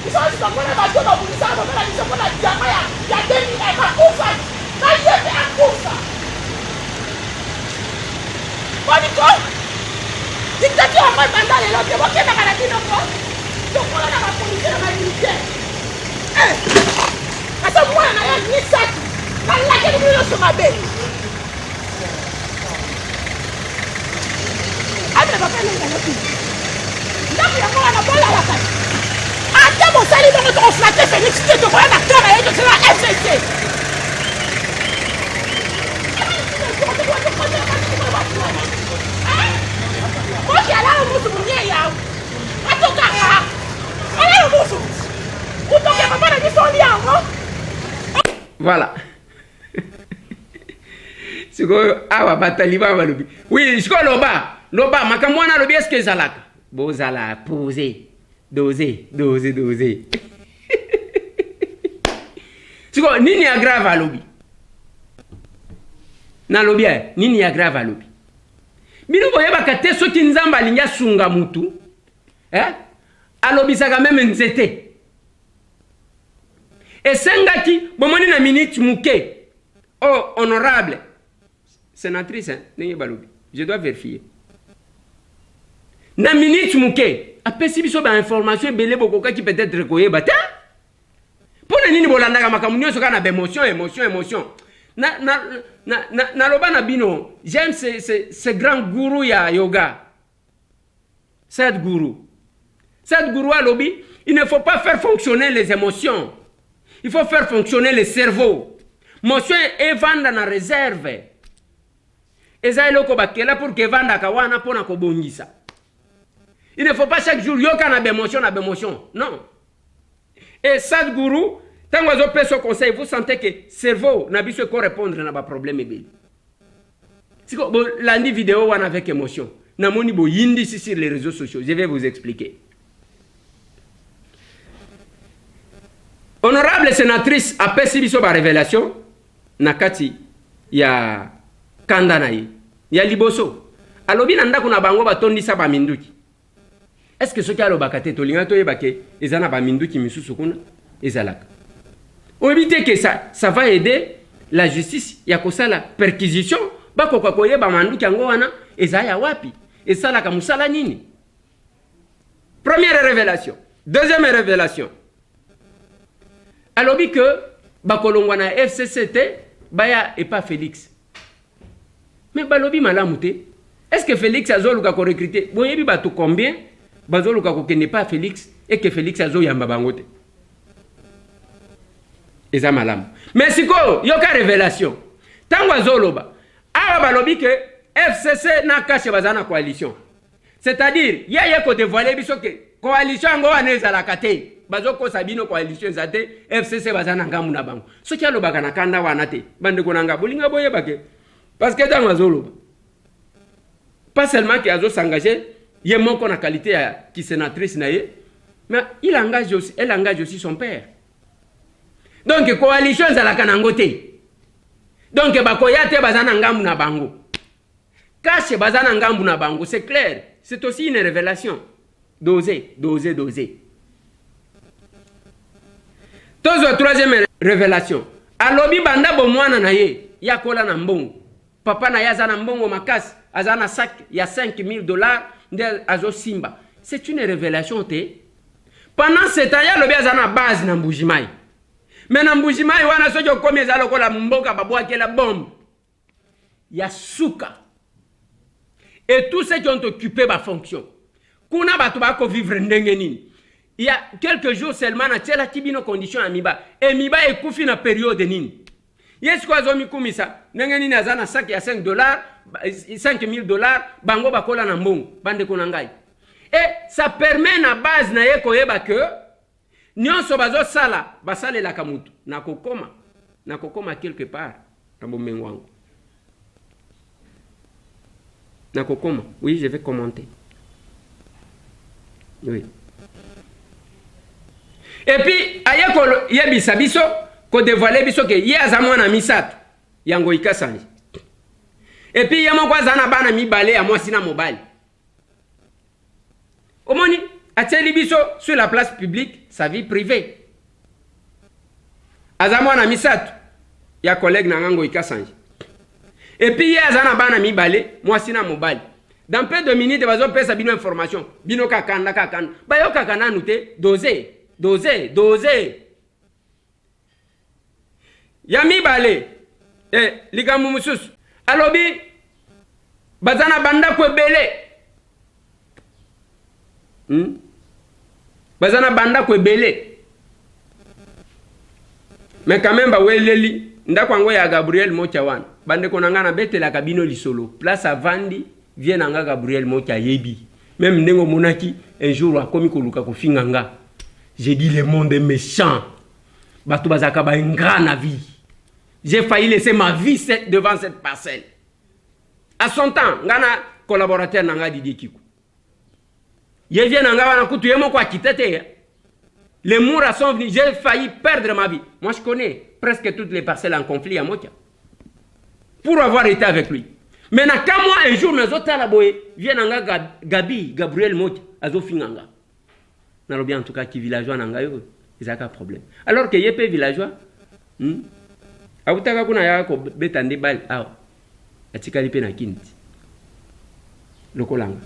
isonzi komona bato babulisa babela biso kwa na jama ya demi akokufa na yebe akufa boniko dictature moi banda lelo ke bokenda kana kinoko tokola na bapolisi na militaire asa mwana na ya nisaki na lake ni bilo somabe ame bakana ngana tu ndaku ya mwana na bola la kati ate bosali bongo to flatter Félix te tokola na kama yeto c'est la FCC Voilà. Siko awa bataliba balobi. Oui, siko loba makamwana lobi est-ce que zalaka. Bozala poser, doser. Siko nini ya grave alobi? Na lobi nini ya grave alobi? Bino boyeba kate soki nzamba alingi asunga mutu, alobisaka meme nzete. Esengaki bomoni na minute muke. Oh, honorable sénatrice, nenge balobi. Je dois vérifier. Na minute muke, apesi biso ba information belé bokoka ki peut-être koyeba ta. Pona nini bolandaka makamu nyonso kana ba émotion. Na loba na bino, j'aime ce grand gourou ya yoga. Sadhguru alobi, il ne faut pas faire fonctionner les émotions. Il faut faire fonctionner le cerveau. Motion est vanda na réserve. Eza eloko bakela pour que vanda kawana pona ko bongisa. Il ne faut pas chaque jour yoka na bémotion. Non. Et Sadhguru, tant que vous avez conseil, vous sentez que le cerveau n'a pas pu répondre à vos problèmes. Si vous avez une vidéo avec émotion, vous avez une sur les réseaux sociaux. Je vais vous expliquer. Honorable sénatrice, après si vous avez une révélation, nakati ya kanda na ye ya liboso alobi na ndako na bango batondisa ba minduki. Est-ce que ce qui a l'obakate tolinga to yebake ezana ba minduki misusu kuna ezalaka? Éviter que ça va aider la justice ya kosala perquisition bako kwa koyeba manduki yango wana ezaya wapi esala ka musala nini. Première révélation. Deuxième révélation. Alobi que bakolongwa na FCCT baya et pas Félix. Mais balobi malamute. Est-ce que Félix azoluka ko recruter? Boyebi bato combien bazoluka ko kende pas Félix et que Félix azo yamba bangote. Eza malam. Mais siko yoka révélation. Tango azoloba. Awa balobi que FCC na cache bazana coalition. C'est-à-dire yeye ko dévoiler biso que coalition ngo aneza la kate. Bazoko sabino coalition zate FCC bazana ngamu na bango. Soki alobaka na kanda wana te. Bande ko nanga bolinga boyeba ke. Parce que dans azoloba. Pas seulement qu'il a s'engager, il y a mon qu'on a qualité qui sénatrice naïe, mais elle engage aussi son père. Donc coalition za la kanangote. Donc bakoyate bazana ngambu na bango. Cache bazana ngambu na bango, c'est clair. C'est aussi une révélation. Doser. Troisième révélation. Alobi banda bo mwana na ye, yakola na mbongo. Papa na yazana mbongo makasi, azana sac, il y a $5,000 de azo simba. C'est une révélation te. Pendant ce temps, il y a le azana base na mbujimai. Mais na mbujimai wana sojo komi ezalo kola mboka babwa la bombe. Il y a souka. Et tous ceux qui ont occupé ma fonction. Kuna batu bako vivre ndenge nini. Il y a quelques jours seulement na tela tibino condition amiba. Et miba ekufi na période nini. Yes kwa zomi kumisa ndenge nini azana sac ya $5 $5,000 bango bakola na mbongo bande ko ngai. Et ça permet na base na ye koyeba que nyonso bazo sala basale la kamutu na kokoma quelque part na bomengo wangu. Na kokoma. Oui, je vais commenter. Oui. Et puis ayeko yebisa biso ko dévoiler biso ke ye azamwana misato yango ikasanji. Et puis yamo kwa zana bana mibale ya mwasi na mobali. Omoni ateli biso sur la place publique sa vie privée. Azamwana misato ya collègue na ngango ikasanji. Et puis ye azana bana mibale mwasi na mobali. Dans peu de minutes bazo pesa bino information. Bino kakanda. Bayo kakana nute doser. Yami bale ligamu mususu alobi bazana banda kwebele bazana banda kwebele mais quand même ba weleli ndakwango ya Gabriel Mocha wana bande konanga na betela kabino lisolo place à vandi vient nanga Gabriel Mocha yebi même ndengo monaki un jour akomi koluka ko finganga. J'ai dit le monde est méchant. Batu bazaka ba ingrat na vie. J'ai failli laisser ma vie devant cette parcelle. À son temps, ngana collaborateur nanga Didier Kikou. Ye vient nanga wana kutu yemo kwa kitete. Les Moura sont venus, j'ai failli perdre ma vie. Moi, je connais presque toutes les parcelles en conflit à Motia. Pour avoir été avec lui. Maintenant, quand moi, un jour, nous autres à la boye, viennent en Gabriel Motia, à Zofinganga. Nous avons bien en tout cas qui villageois n'anga yo, ils n'ont pas de problème. Alors que yépé villageois, Autaka kuna yako betande bal aw. Atika lipe na kinti. Lokolanga.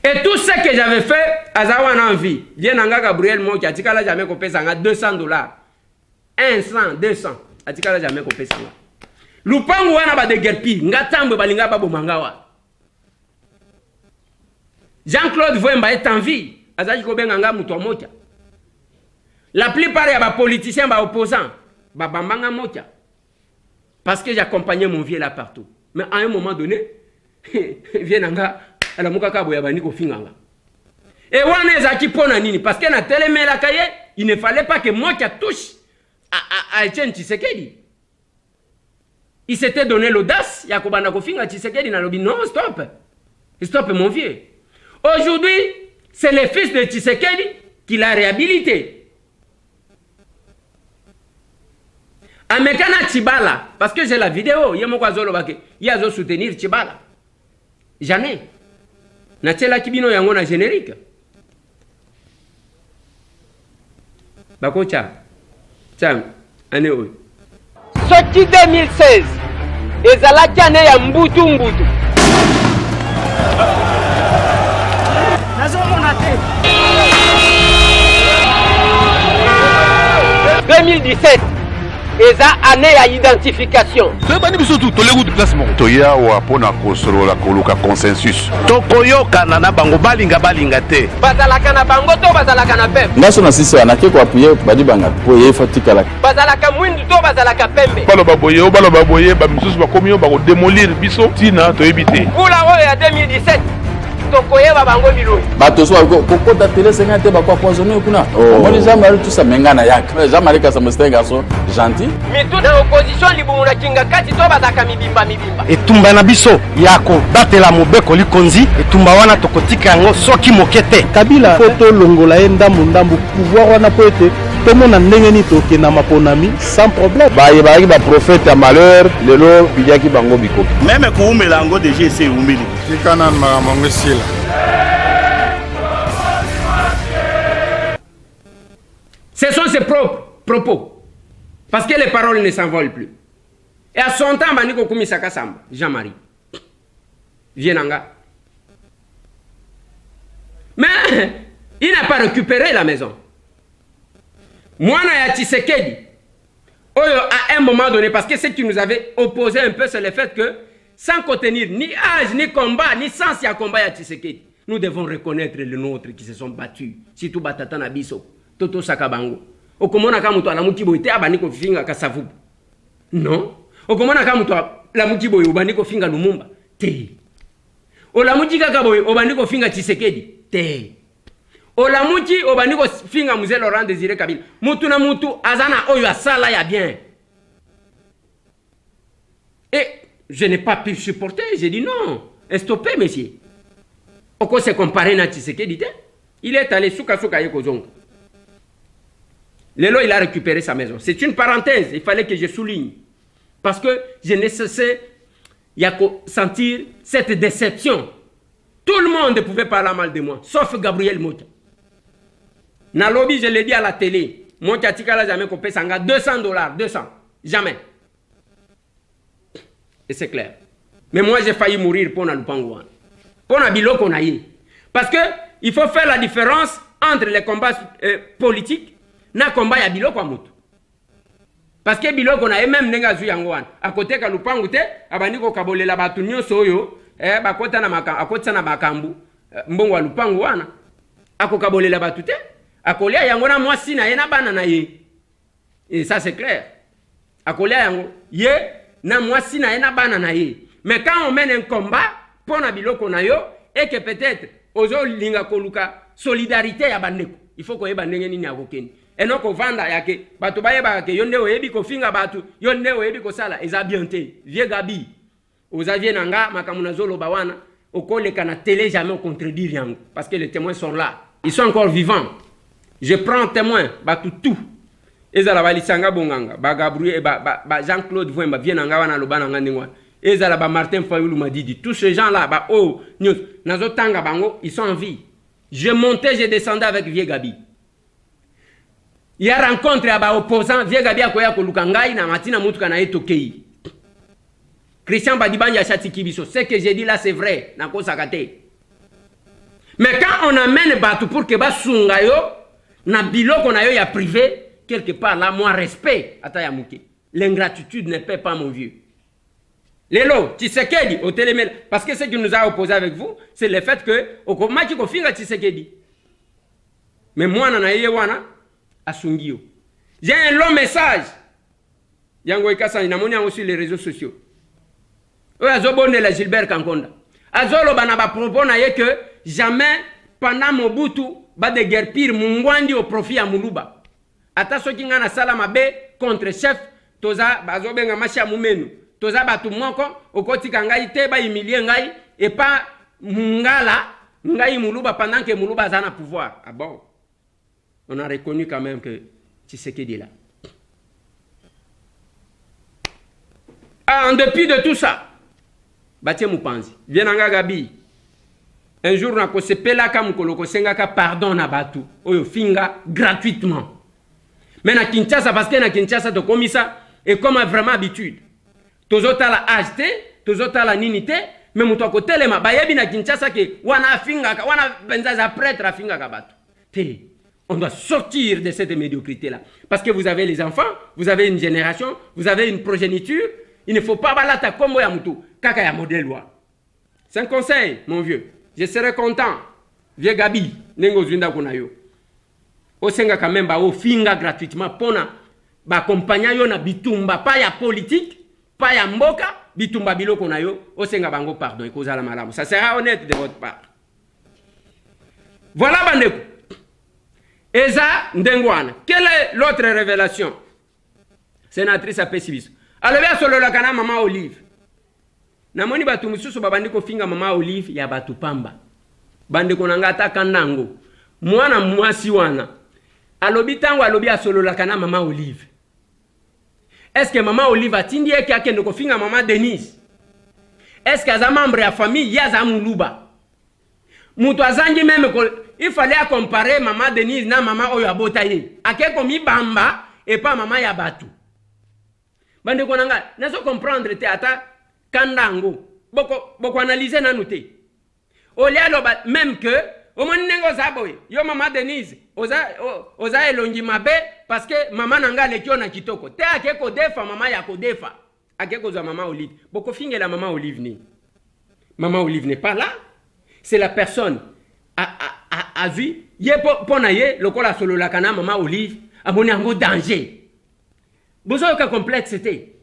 Et tout ce que j'avais fait, Azawa en envie. Viens en Gabriel Moki, Atika la jamais coupé ça $200. 100, 200. Atika la jamais coupé ça. Lupangu wana ba de gerpi, ngatambe balinga ba bomangawa. Jean-Claude Vouemba est en vie. Azaji ko benganga muto mocha. La plupart ya ba politiciens ba opposants, ba bambanga mocha. Parce que j'accompagnais mon vieux là partout. Mais à un moment donné, vienanga ala mukaka boya bani ko finganga. Et wana ezaki pona nini parce que na telemela kaye, il ne fallait pas que mocha touche à Etienne Tshisekedi. Il s'était donné l'audace, Yakobana Kofinga Tshisekedi na lobi non, stop. Stop mon vieux. Aujourd'hui, c'est le fils de Tshisekedi qui l'a réhabilité. Amekana Tchibala, parce que j'ai la vidéo, il y a soutenir Tchibala. Jamais. Natela Kibino Yangona générique. Bakocha. Tiens, année où? Sorti 2016. Ezalaki ane ya mbutu. Nazomona te. 2017. Eza année ya identification. Tobani biso tout le route placement. Toya wa pona kosolo la koluka consensus. Tokoyoka na bango balinga te. Bazalaka na bango to bazalaka na pembe. Naso na sisi anake ko appuyer badi banga poye fatika la. Bazalaka mwindu to bazalaka pembe. Balo baboye ba misusu ba komiyo ba ko démolir biso tina to ebité. Kula oyo ya 2017. Tokoyeba bango biloi. Bato so ko ta télé 50 ba kwa poisonner kuna. Moni jamari tout ça mengana yak. Jamari ka samuste garçon gentil. Mais tout dans opposition libumuna kinga kati to bazaka mibimba. Etumba na biso yako batela mobeko likonzi etumba wana tokotika yango soki mokete. Kabila foto longola ndambu pouvoir wana po ete tomona ndenge ni toke na maponami sans problème. Ba prophète à malheur lelo biyaki bango biko. Même ko umela ngo déjà c'est umeli. Kikana mamango sila. Ce sont ses propos. Parce que les paroles ne s'envolent plus. Et à son temps, Baniko Kumisaka Samba, Jean-Marie. Vienanga. Mais il n'a pas récupéré la maison. Moi, na Tshisekedi, à un moment donné, parce que ce qui nous avait opposé un peu, c'est le fait que, sans contenir ni âge, ni combat, ni sens à combat à Tshisekedi, nous devons reconnaître les nôtres qui se sont battus. Surtout Batata Nabiso, Toto Sakabango. Okomona kamuto la mutibo ite abaniko finga kasavubu. Non. Okomona kamuto la mutibo ubaniko finga Lumumba. Te. O la mutika kabo obaniko finga Tshisekedi. Te. O la muti obaniko finga Mzee Laurent Désiré Kabila. Mutu na mutu azana oyo asala ya bien. Et je n'ai pas pu supporter, j'ai dit non. Stoppez monsieur. Oko se comparer na Tshisekedi te. Il est allé souka yekozonga. Lelo, il a récupéré sa maison. C'est une parenthèse, il fallait que je souligne. Parce que je n'ai cessé de sentir cette déception. Tout le monde pouvait parler mal de moi, sauf Gabriel Mokia. Dans le lobby, je l'ai dit à la télé. Mokia Tikala jamais coupé sanga $200, 200. Jamais. Et c'est clair. Mais moi, j'ai failli mourir pour Nalupangouan. Pour Nabilo Konaï. Parce qu'il faut faire la différence entre les combats politiques na combat ya biloko mutu. Parce que biloko na même nenga zu yango wana. A côté ka lupangu te abandi ko kabolela batu nyonso oyo bakota na makambu akotsa na makambu mbongo wa lupangu wana. Ako kabolela batu te akolia yango na mwasi na ye na bana na ye. Et ça c'est clair. Akolia yango ye na mwasi na ye na bana na ye. Mais quand on mène un combat pour na biloko na yo et que peut-être ozo linga koluka solidarité ya bandeko. Il faut ko yeba ndenge nini akokeni. Et non qu'on vanda yake batu bayeba ke yonde oyebi ko finga batu yonde oyebi ko sala ezabiente vieux gabi ozavier nanga makamuna zolo bawana okole kana télé jamais on contredire yango parce que les témoins sont là, ils sont encore vivants. Je prends témoin, tout. Ezala balisanga bonganga, ba Gabriel, ba Jean-Claude Vouemba, vienanga wana lobananga ndingwa. Ezala ba Martin Fayoulou m'a dit, tous ces gens-là, ba oh, news, nazo tanga bango, ils sont en vie. Je montais, je descendais avec Vieux Gabi. Il y a rencontré à ba opposant, Vieux Gabi akoya ko lukangai na matina mutuka na etokei. Christian Badibanya Chati Kibiso, ce que j'ai dit là c'est vrai, na ko sakate. Mais quand on amène Batou pour que Basunga yo, na biloko na yo ya privé, quelque part là, moi respect, Atayamuke. L'ingratitude ne paie pas mon vieux. Lelo, Tshisekedi, au télémel, parce que ce qui nous a opposé avec vous, c'est le fait que, au Komaki Kofinga Tshisekedi. Mais moi, nanaye wana, asungio. J'ai un long message. Yango Ikasa, inamoni aussi les réseaux sociaux. Oye, azobonde la Gilbert Kankonda. Azolo banaba propos na ye que jamais pendant Mobutu ba de guerre pire mungwandi au profit à Muluba. Ata soki nga na sala mabe contre chef toza bazobenga masha mumenu. Toza batu moko okotika ngai te ba humilie ngai et pas mungala ngai Muluba pendant que Muluba zana pouvoir. Ah bon. On a reconnu quand même que Tshisekedi est là. Ah, en dépit de tout ça, Batie Mupanzi, Vienanga Gabi. Un jour, on a se pelaka mukoloko sengaka pardon na batu. Oyo finga gratuitement. Mais na Kinshasa, parce que na Kinshasa, to komisa, et comme vraiment habitude. Tozota la acheté, tozota la ninité, mais muto kote lema, bayebi na Kinshasa ke wana finga, wana benzaza prêtre finga ka batu. Té, on doit sortir de cette médiocrité-là. Parce que vous avez les enfants, vous avez une génération, vous avez une progéniture. Il ne faut pas balata kombo ya mutu, kaka ya modèle loi. C'est un conseil, mon vieux. Je serais content. Vieux Gabi, nengo zunda kunayo. Osenga quand même ba ofinga gratuitement pona ba accompagner yo na bitumba pas ya politique, pas ya mboka, bitumba biloko na yo, osenga bango pardon ekozala malamu. Ça sera honnête de votre part. Voilà bandeko. Eza ndengwana. Quelle est l'autre révélation? Sénatrice Apesibiso. Alors solo la kana mama Olive. Namoni batu mususu babandi ko finga mama Olive ya batu pamba. Bande konanga ataka nango. Mwana mwasi wana. Alobi tango alobi solo la kana mama Olive. Est-ce que mama Olive atindi eke akende ko finga mama Denise? Est-ce que za membre ya famille ya za Muluba? Mutu azangi même ko il fallait comparer mama Denise na mama oyo abota ye. Akeko mi bamba et pas mama ya batu. Bande konanga nazo comprendre te ata kandango boko analyser nanu te olialo même que o monengo zaboy yo mama Denise oza elongi mabe parce que mama nanga lekio na kitoko te akeko defa mama ya ko defa akeko za mama Olive boko fingela mama Olive ni mama Olive n'est pas là, c'est la personne a vu ye pona ye lokola solo la kana mama Olive amoni ango danger. Bozo ka complexité.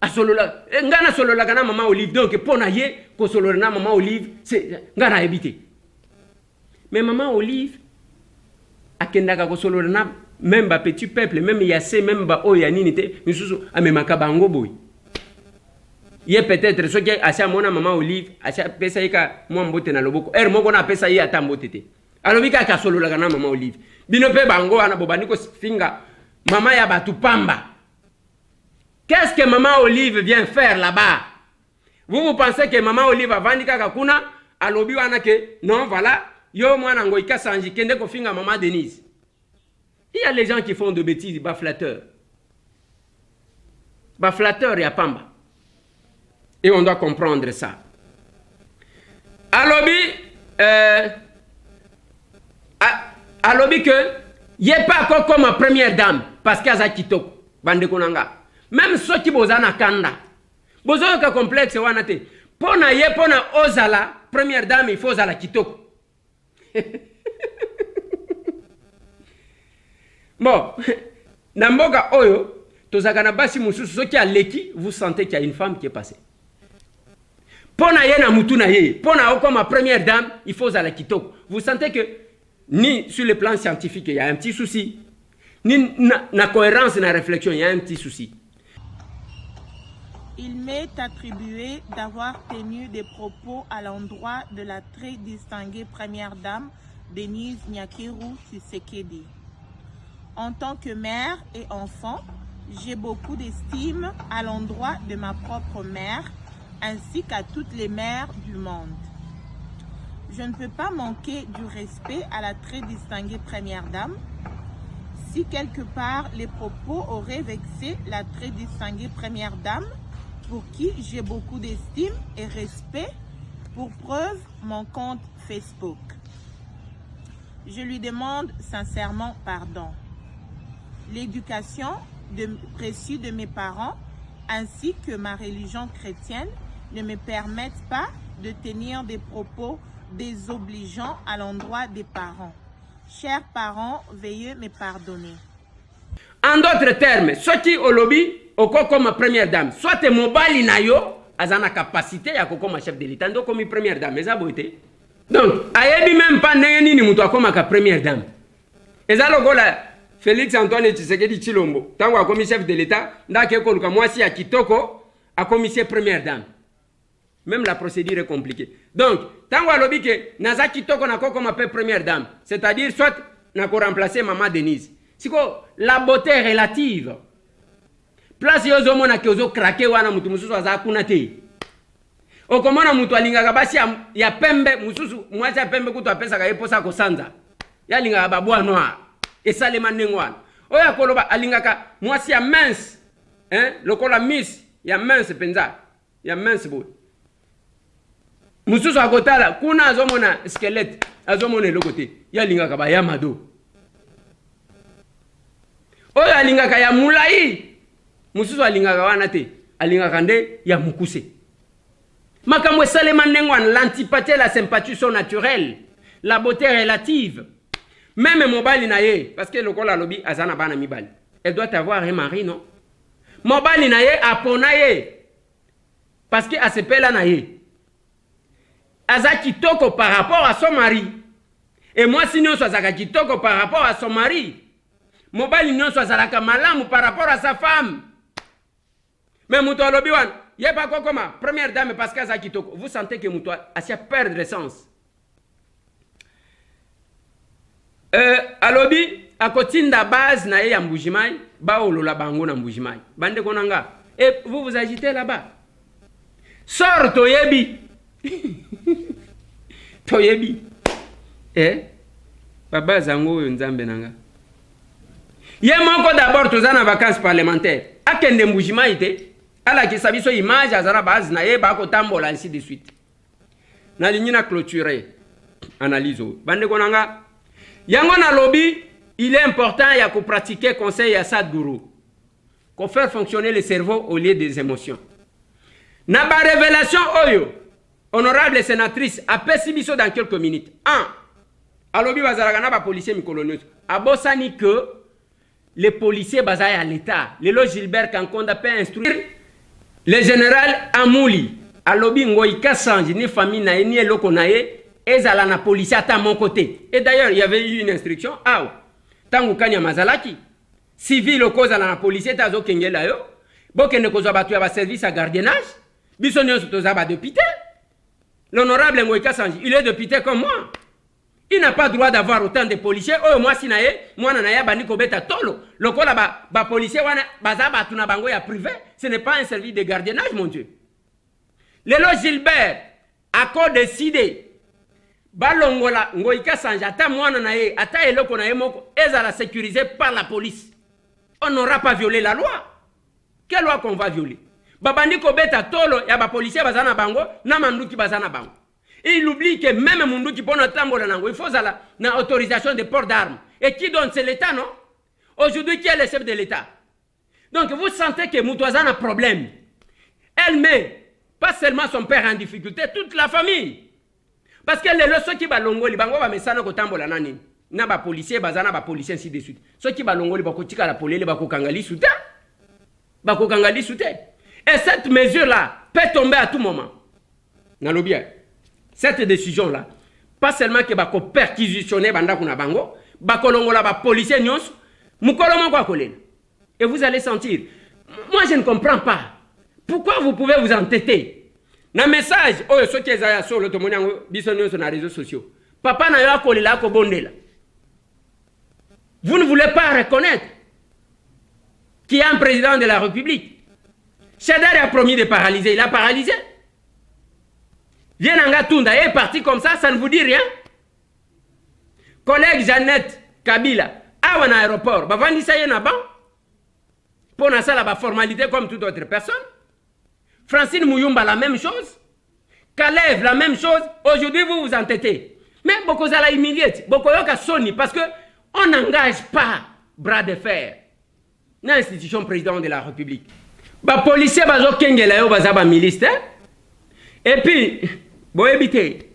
A solo la ngana solo la kana mama Olive donc pona ye ko solo na mama Olive c'est ngana éviter. Mais maman Olive akenda ka ko solo na même ba petit peuple même yase même ba oya nini te misusu amemaka bango boy. Ye peut-être ce qui acha mona maman Olive acha pesa yika mo mbote na loboko moko na pesa yi ata mbote te. Alobika ka solo la kana mama Olive. Bino pe bango ana bobani ko finga Maman ya batu pamba. Qu'est-ce que maman Olive vient faire là-bas? Vous pensez que maman Olive va vendre kakuna alobi wana que non voilà, yo mwana ngoika sanji kende ko finga maman Denise. Il y a les gens qui font de bêtises, bas flatteurs. Bas flatteurs ya pamba. Et on doit comprendre ça. Alobi que il n'est pas encore comme ma première dame, parce qu'elle a kitoko, bande konanga. Même ceux qui bozana kanda, bozo ka complexe wanate. Pona ye pona ozala, première dame il faut ozala kitoko. Bon, namboka oyo, tozakana basi mususu soki aleki, vous sentez qu'il y a une femme qui est passée. Pona ye na mutu na ye, pona oko ma première dame, il faut ozala kitoko. Vous sentez que ni sur le plan scientifique, il y a un petit souci. Ni na cohérence, na réflexion, il y a un petit souci. Il m'est attribué d'avoir tenu des propos à l'endroit de la très distinguée première dame Denise Nyakiru Tshisekedi. En tant que mère et enfant, j'ai beaucoup d'estime à l'endroit de ma propre mère ainsi qu'à toutes les mères du monde. Je ne peux pas manquer du respect à la très distinguée Première Dame. Si quelque part les propos auraient vexé la très distinguée Première Dame, pour qui j'ai beaucoup d'estime et respect, pour preuve mon compte Facebook. Je lui demande sincèrement pardon. L'éducation reçue de mes parents ainsi que ma religion chrétienne ne me permettent pas de tenir des propos désobligeants à l'endroit des parents. Chers parents, veuillez me pardonner. En d'autres termes, ce qui au lobby, au comme première dame, soit es mobile nayo, azana capacité ya comme chef de l'État, donc comme première dame, mais aboité. Donc, ayebi même pas neni ni muto comme première dame. Ezalo gola Félix Antoine Tshisekedi Chilombo, tango comme chef de l'État, ndake ko luka mwasi ya kitoko a commissaire première dame. Même la procédure est compliquée. Donc, tango alobi ke naza kitoko na ko comme première dame, c'est-à-dire soit na ko remplacer maman Denise. Siko la beauté relative. Place yo zomo na kiozo krake wana mutu mususu aza kuna te. Okomona mutu alingaka basi ya pembe mususu mwasi ya pembe kutu apesa ka eposa ko sanza. Ya lingaka babwa noir. Esalema nengwana. Oya koloba alingaka mwasi ya mince. Lokola miss ya mince penza. Ya mince boy. Mususu akotala kuna azomona squelette, azomona lokote. Ya lingaka ba ya mado. Oyo alingaka ya mulai. Mususu alingaka wana te. Alingaka nde ya mukuse. Makambo esalema nengwana, l'antipathie, la sympathie sont naturelles. La beauté relative. Même mobali na ye, parce que lokola lobi azana bana mibali. Elle doit avoir un mari, non? Mobali na ye apona ye. Parce que asepela na ye. Aza kitoko par rapport à son mari. Et moi si nyonso azaka kitoko par rapport à son mari. Mobali nyonso azalaka malamu par rapport à sa femme. Mais muto alobi wan, ye pa kokoma première dame parce que aza kitoko. Vous sentez que muto asia perdre sens. Alobi akotinda base na ye ya Mbujimai, ba olola bango na Mbujimai. Bande konanga. Et vous vous agitez là-bas. Sors toyebi. Toyebi. Baba zango yo nzambe nanga. Ye moko d'abord tozana vacances parlementaires. Akende Mbujimai te. Ala ki sabiso image azana base na ye ba ko tambola ainsi de suite. Na lignina clôturer analyse. Bande konanga. Yango na lobby, il est important ya ko pratiquer conseil ya Sadhguru. Ko faire fonctionner le cerveau au lieu des émotions. Na ba révélation oyo, honorable sénatrice, apesi biso dans quelques minutes. 1. Alobi bazalaka na ba policier mikolonios. Abosani que les policiers bazay à l'état. Lelo Gilbert Kankonda peut instruire le général Amouli. Alobi ngoi kasanji ni famille na ni eloko na ye. Ezala na policier à mon côté. Et d'ailleurs, il y avait eu une instruction. Ah, tangu kanya mazalaki. Civil au cause à la policier, tazo kengela yo. Bokene kozo batu ya ba service à gardiennage. Bisonyo sotoza ba député. L'honorable Ngoïka Sanji, il est député comme moi. Il n'a pas droit d'avoir autant de policiers. Oh, moi sinaye, moi nanaya bani kobeta tolo. Lokola ba policier wana bazaba tuna bango ya privé. Ce n'est pas un service de gardiennage, mon Dieu. Lelo Gilbert a quoi décidé. Balongola Ngoïka Sanji ata mwana na ye ata eloko na ye moko ezala sécurisé par la police. On n'aura pas violé la loi. Quelle loi qu'on va violer? Babandi kobeta tolo ya ba policier bazana bango na manduki bazana bango. Et il oublie que même munduki pona tambola nango il faut zala na autorisation de port d'armes. Et qui donne? C'est l'État, non? Aujourd'hui qui est le chef de l'État? Donc vous sentez que Moutouazana a un problème. Elle met pas seulement son père en difficulté, toute la famille. Parce que les ceux qui balongoli bango ba mesana ko tambola nani na ba policier bazana ba policier ainsi de suite. Ceux qui balongoli ba ko tika la polele ba ko kangali souté. Ba ko kangali souté. Et cette mesure là peut tomber à tout moment. Nalo bien. Cette décision là pas seulement que ba ko perquisitionner banda kuna bango, ba ko longola ba policier nyons, mukolo mo kwa kolela. Et vous allez sentir. Moi je ne comprends pas. Pourquoi vous pouvez vous entêter? Na message, oh, ce qui est sur le témoignage, bisonnions sur les réseaux sociaux. Papa na yo akolela ko bondela. Vous ne voulez pas reconnaître qu'il y a un président de la République. Chadari a promis de paralyser, il a paralysé. Vienanga Tunda est parti comme ça ne vous dit rien. Collègue Jeannette Kabila, à un aéroport, bah vandi ça y est là-bas. Pour ça la formalité comme toute autre personne. Francine Mouyumba la même chose. Kalev la même chose. Aujourd'hui vous vous entêtez. Mais beaucoup ça la humilié, beaucoup yoka soni parce que on n'engage pas bras de fer. L'institution président de la République. Bah policier bazo kengela yo baza ba milice. Et puis bo ebité.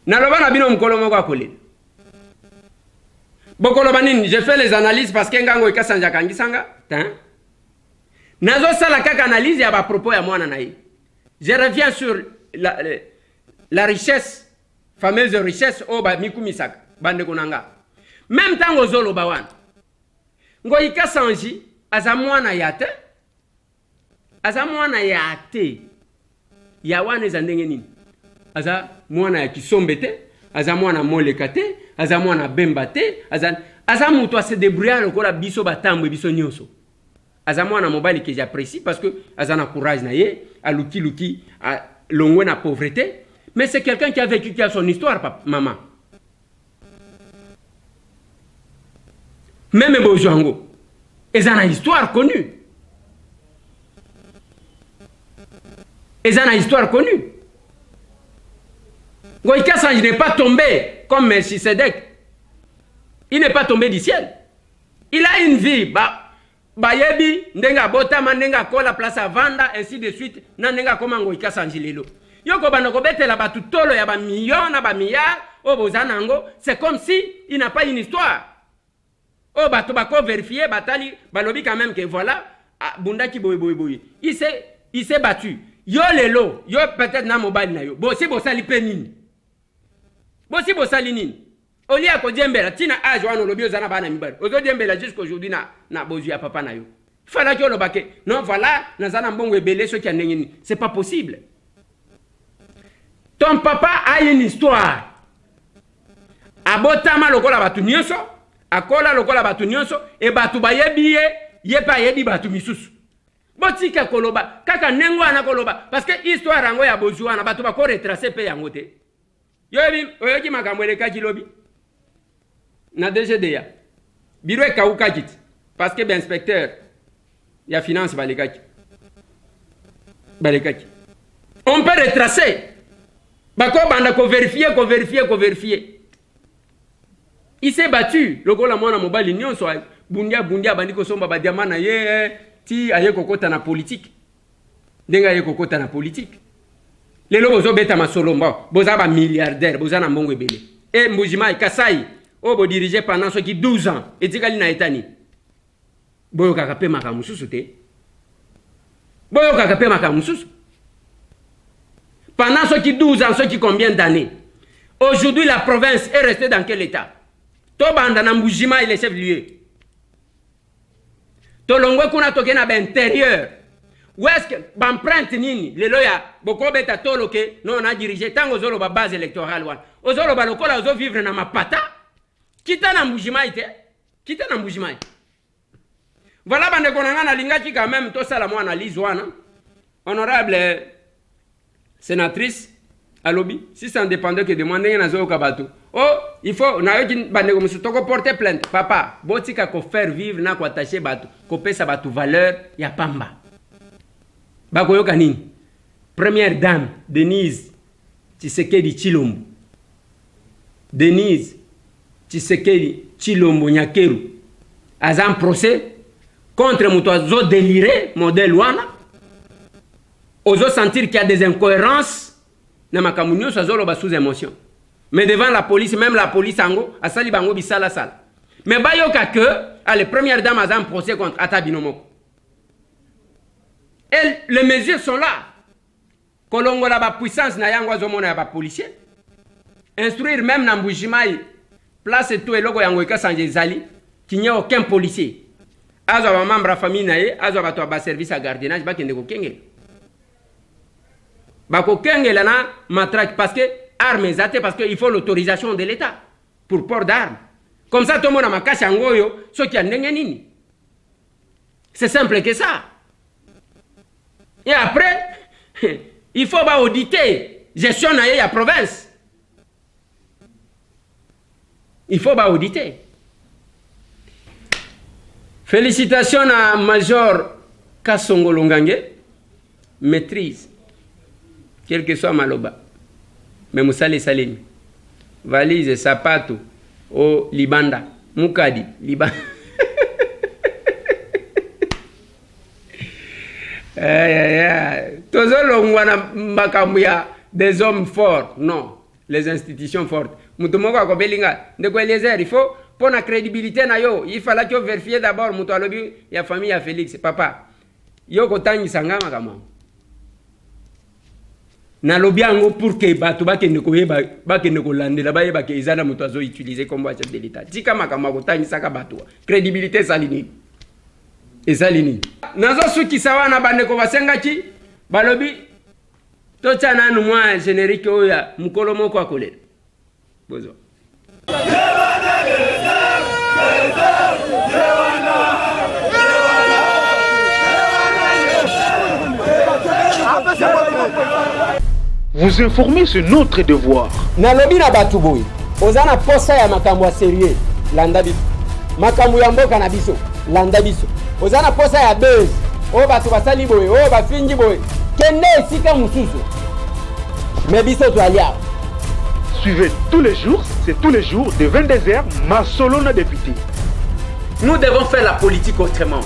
Na loba na bino mkolo moko akole. Bokolo banini, j'ai fait les analyses parce que ngango ikasanja kangisanga, hein? Nazo sala kaka analyse ya ba propos ya mwana na ye. Je reviens sur la richesse, fameuse richesse o ba mikumisaka bande konanga. Même temps ozolo bawana. Ngo ikasanji azamwana yate. Azamwana yate. Ya wana zandenge nini? Aza mwana ya kisombe te, aza mwana moleka te, aza mwana bemba te, aza mutu se débrouiller lokola biso batambo biso nyonso. Aza mwana mobali que j'apprécie parce que aza na courage na ye, a luki a longwe na pauvreté, mais c'est quelqu'un qui a vécu, qui a son histoire, papa, maman. Même Bojango, ils ont une histoire connue. Ils ont une histoire connue. Goïka Sanji n'est pas tombé comme Melchisedec. Il n'est pas tombé du ciel. Il a une vie. Bayebi, ndenga botama, ndenga kola place à vanda, ainsi de suite. Nandenga koma Goïka Sanji lelo. Yoko banoko bete la batu tolo ya ba million na ba milliard. Oh bozanango, c'est comme si il n'a pas une histoire. Oh bato bako vérifier batali, balobi quand même que voilà, bundaki boy. Il s'est battu. Yo lelo, yo peut-être na mobile na yo. Bossi bosali penini. Bossi bosali nini. Oli ako djembela tina age wana lobi ozana bana mibali. Ozo djembela jusqu'aujourd'hui na bozu ya papa na yo. Fala ki olobake. Non voilà, nazana mbongo ebele so ki andengeni. C'est pas possible. Ton papa a une histoire. Abotama lokola batu nyonso, akola lokola batu nyonso e batu bayebi ye pa yebi batu misusu. Botika koloba kaka nengo ana koloba parce que histoire rango ya bozuana batu bako retracer pe yango te. Yobi oyoki makambo eleka kilobi na DGDA biro e kauka kiti parce que ben inspecteur ya finance balekaki on peut retracer bako banda ko vérifier. Il s'est battu lokola mwana mobali nyonso bundia bandiko somba ba diamana ye ti aye kokota na politique. Denga aye kokota na politique. Lelo bozo beta masolomba, boza ba milliardaire, boza na mbongo ebele. Et Mbujima Kasai, bo dirigé pendant ce qui 12 ans, et tikali na etani. Boyo kakape makamususu te. Pendant ce qui 12 ans, ce qui combien d'années? Aujourd'hui la province est restée dans quel état? Tobanda na Mbujima il est chef lieu. Tolongwe kuna tokena ba intérieur. Où est-ce que l'empreinte nini lelo ya boko beta tolo ke non na diriger tango zolo ba base électorale wana. Ozolo ba lokola ozo vivre na mapata. Kita na Mbujima. Voilà bande konanga na lingaki quand même to sala mo analyse wana. Honorable sénatrice alobi si c'est indépendant que demander na zo kabato. Oh, il faut na yo bande ko musu toko porter plainte. Papa, botika ko faire vivre na ko attacher bato, ko pesa bato valeur ya pamba. Bakoyoka nini? Première dame Denise Tshisekedi Tshilombo. Denise Tshisekedi Tshilombo Nyakeru. Azam procès contre mutozo déliré modèle wana. Ozo sentir qu'il y a des incohérences na makamunyo sazolo ba sous émotion. Mais devant la police, même la police ango asali bango bisala sala. Mais bayoka que les premières dames azam procès contre Atabinomoko. Et les mesures sont là. Kolongo la puissance na yango azomona ba policier. Instruire même na Mbujimai place tout et logo yango ikasanje zali qu'il n'y a aucun policier. Azo ba membre de famille na ye, azo ba to ba service à gardiennage ba kende ko kengel. Ba ko kengel na matraque parce que armes zate parce qu'il faut l'autorisation de l'État pour port d'armes. Comme ça, tout le monde a makasi angoyo, ce qui a nini. C'est simple que ça. Et après, il faut auditer gestion de la province. Il faut auditer. Félicitations à Major Kasongo Longange. Maîtrise. Quel que soit Maloba. Mais Moussali Salim. Valise, sapato. O Libanda. Mukadi. Libanda. Des hommes forts. Non. Les institutions fortes. Moutoumoko Akobelinga. De quoi Eliezer, il faut, pour la crédibilité, il fallait que vérifier d'abord Moutoualobi, il y a famille à Félix, papa. Yo Kotani Sangama Kama. Na lobiango pour que batu bakende koyeba bakende kolandela bayeba ke izana mutu azo utiliser comme chef de l'état. Tika makama kotani saka batu. Crédibilité salini. Esalini. Nazo suki sawa na bande ko basengaki balobi to chana nu mwa générique oya mukolo moko akolela. Bozo. Vous informer, c'est notre devoir. Nalobi na batuboy. Ozana posa ya makambo sérieux. Landa biso. Makambo ya mboka na biso. Landa biso. Ozana posa ya buzz. O batu basali boy. O bafinji boy. Kende sika mususu. Mais biso to alia. Suivez tous les jours, c'est tous les jours, de 22h, Masolona député. Nous devons faire la politique autrement.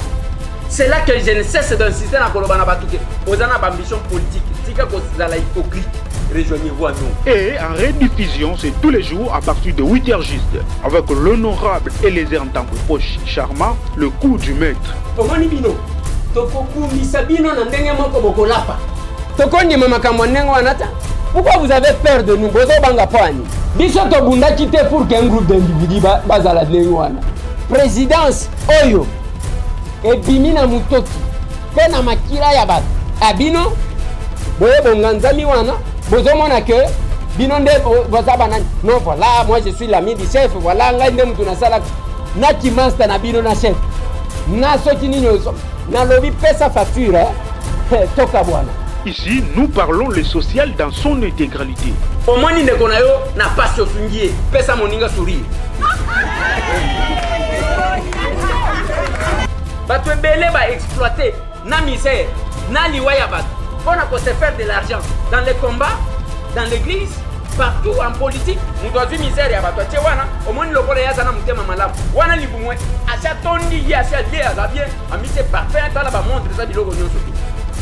C'est là que je ne cesse d'insister dans Kolobana Batouke. Ozana ambition politique. Tika Kozala hypocrite. Rejoignez-vous à nous. Et en rediffusion, c'est tous les jours à partir de 8h juste. Avec l'honorable Eliezer Ntango Poche Charma, le coup du maître. Pomoni bino. Tokoku misabino na ndenge moko bokolapa. Tokondi mamakamwa nengo anata. Pourquoi vous avez peur de nous? Bozo banga pani. Biso to bunda kite pour qu'un groupe d'individus bazala nengoana. Présidence oyo ebimina mutoki pena makila ya bato abino boye bonganzami wana bozomona que bino nde bozabana non voilà moi je suis l'ami du chef voilà ngai nde mutu nasala na kimasta na bino na chef na soki ninyoso na lobi pesa facture toka bwana. Ici, nous parlons le social dans son intégralité. Au moins, nous ne na pas sur Fungier, pesa moninga sourire. Bato belé va exploiter na misère, na liwaya bato. On a se faire de l'argent dans les combats, dans l'église, partout en politique. Nous doit misère ya bato. Wana, au moins le kole ya sana mutema malamu. Wana libumwe, acha tondi ya acha lia za bien, amite parfait tala ba montre ça biloko nyonso.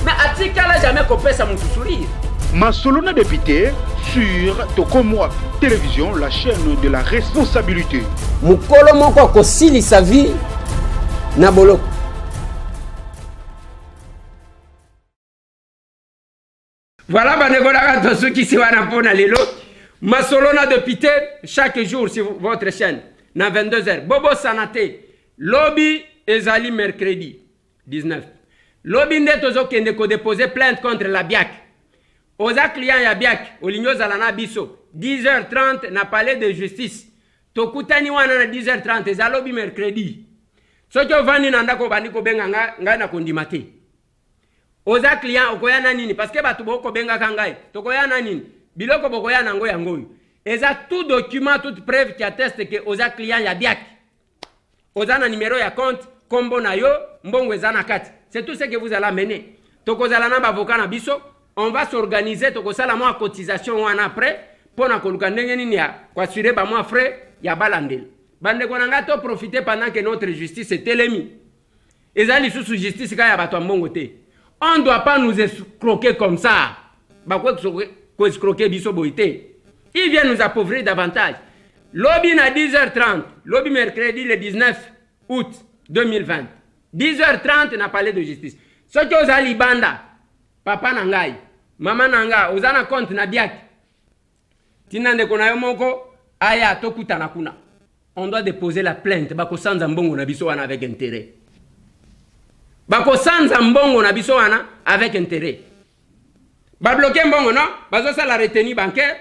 Mais Atika n'a jamais coupé sa sourire. Masolona député sur Tokomoa Télévision, la chaîne de la responsabilité. Mukolo moko kosili sa vie na boloko. Voilà banegolaka to ceux qui se wana pona lelo. Masolona député chaque jour sur votre chaîne na 22h. Bobo Sanate lobby ezali mercredi 19. Lobi nde tozokende ko déposer plainte contre la BIAC. Oza client ya BIAC, olinyo zalana biso, 10h30 na palais de justice. Tokutani wana na 10h30 eza lobi mercredi. Soki ovandi na ndako bandi ko benga nga na kondimate. Oza client okoya nini parce que batu boko benga kangai. Tokoya nini? Biloko bokoya nango yango. Eza tout document, toute preuve qui atteste que oza client ya BIAC. Oza na numéro ya compte, kombo na yo, mbongo eza na kati. C'est tout ce que vous allez amener. Tokozala na avocat na biso, on va s'organiser tokozala mo cotisation wana après pour na koluka ndenge nini ya kwa assurer ba mo frais ya balandel. Bande konanga to profiter pendant que notre justice est télémi. Ezali sous justice ka ya bato mbongo te. On ne doit pas nous escroquer comme ça. Ba ko escroquer biso boité. Il vient nous appauvrir davantage. Lobby na 10h30, lobby mercredi le 19 août 2020. 10h30 na palais de justice. Ce que vous allez banda, papa nangai, maman nanga, vous avez un compte na BIAC. Tinande kona yomoko, aya tokuta na kuna. On doit déposer la plainte. Bako sanza mbongo na biso wana avec intérêt. Bako sanza mbongo na biso wana avec intérêt. Ba bloquer mbongo non, bazo sa la retenue bancaire,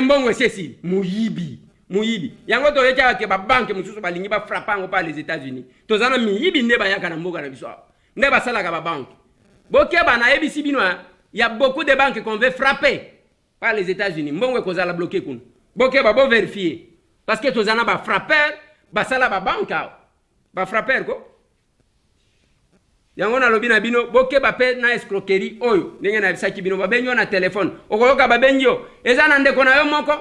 mbongo sesi muyibi yango to yeka ke ba banque mususu balingi ba frappango par les États-Unis tozana miyibi nde bayaka na mboka na biso nde basalaka ba banque bokeba na ebisi bino il y a beaucoup de banques qu'on veut frapper par les États-Unis mbongo kozala bloqué kun bokeba bo vérifier parce que tozana ba frapper basala ba banque ba frapper ko yango na lobi na bino bokeba pe na escroquerie oyo ndenge na bisaki bino babenyo na téléphone okoloka babenyo eza na ndeko na yo moko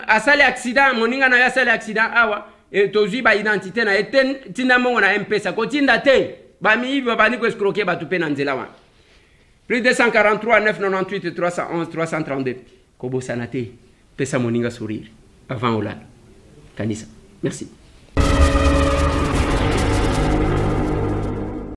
asali accident moninga na yo asali accident awa tozwi ba identité na tinda mongo na M-Pesa ko tinda te bamiyibi babandi ko escroquer batu pe na nzela wana plus 243 998 311 332 kobosana te pesa moninga sourire avant olala kanisa merci.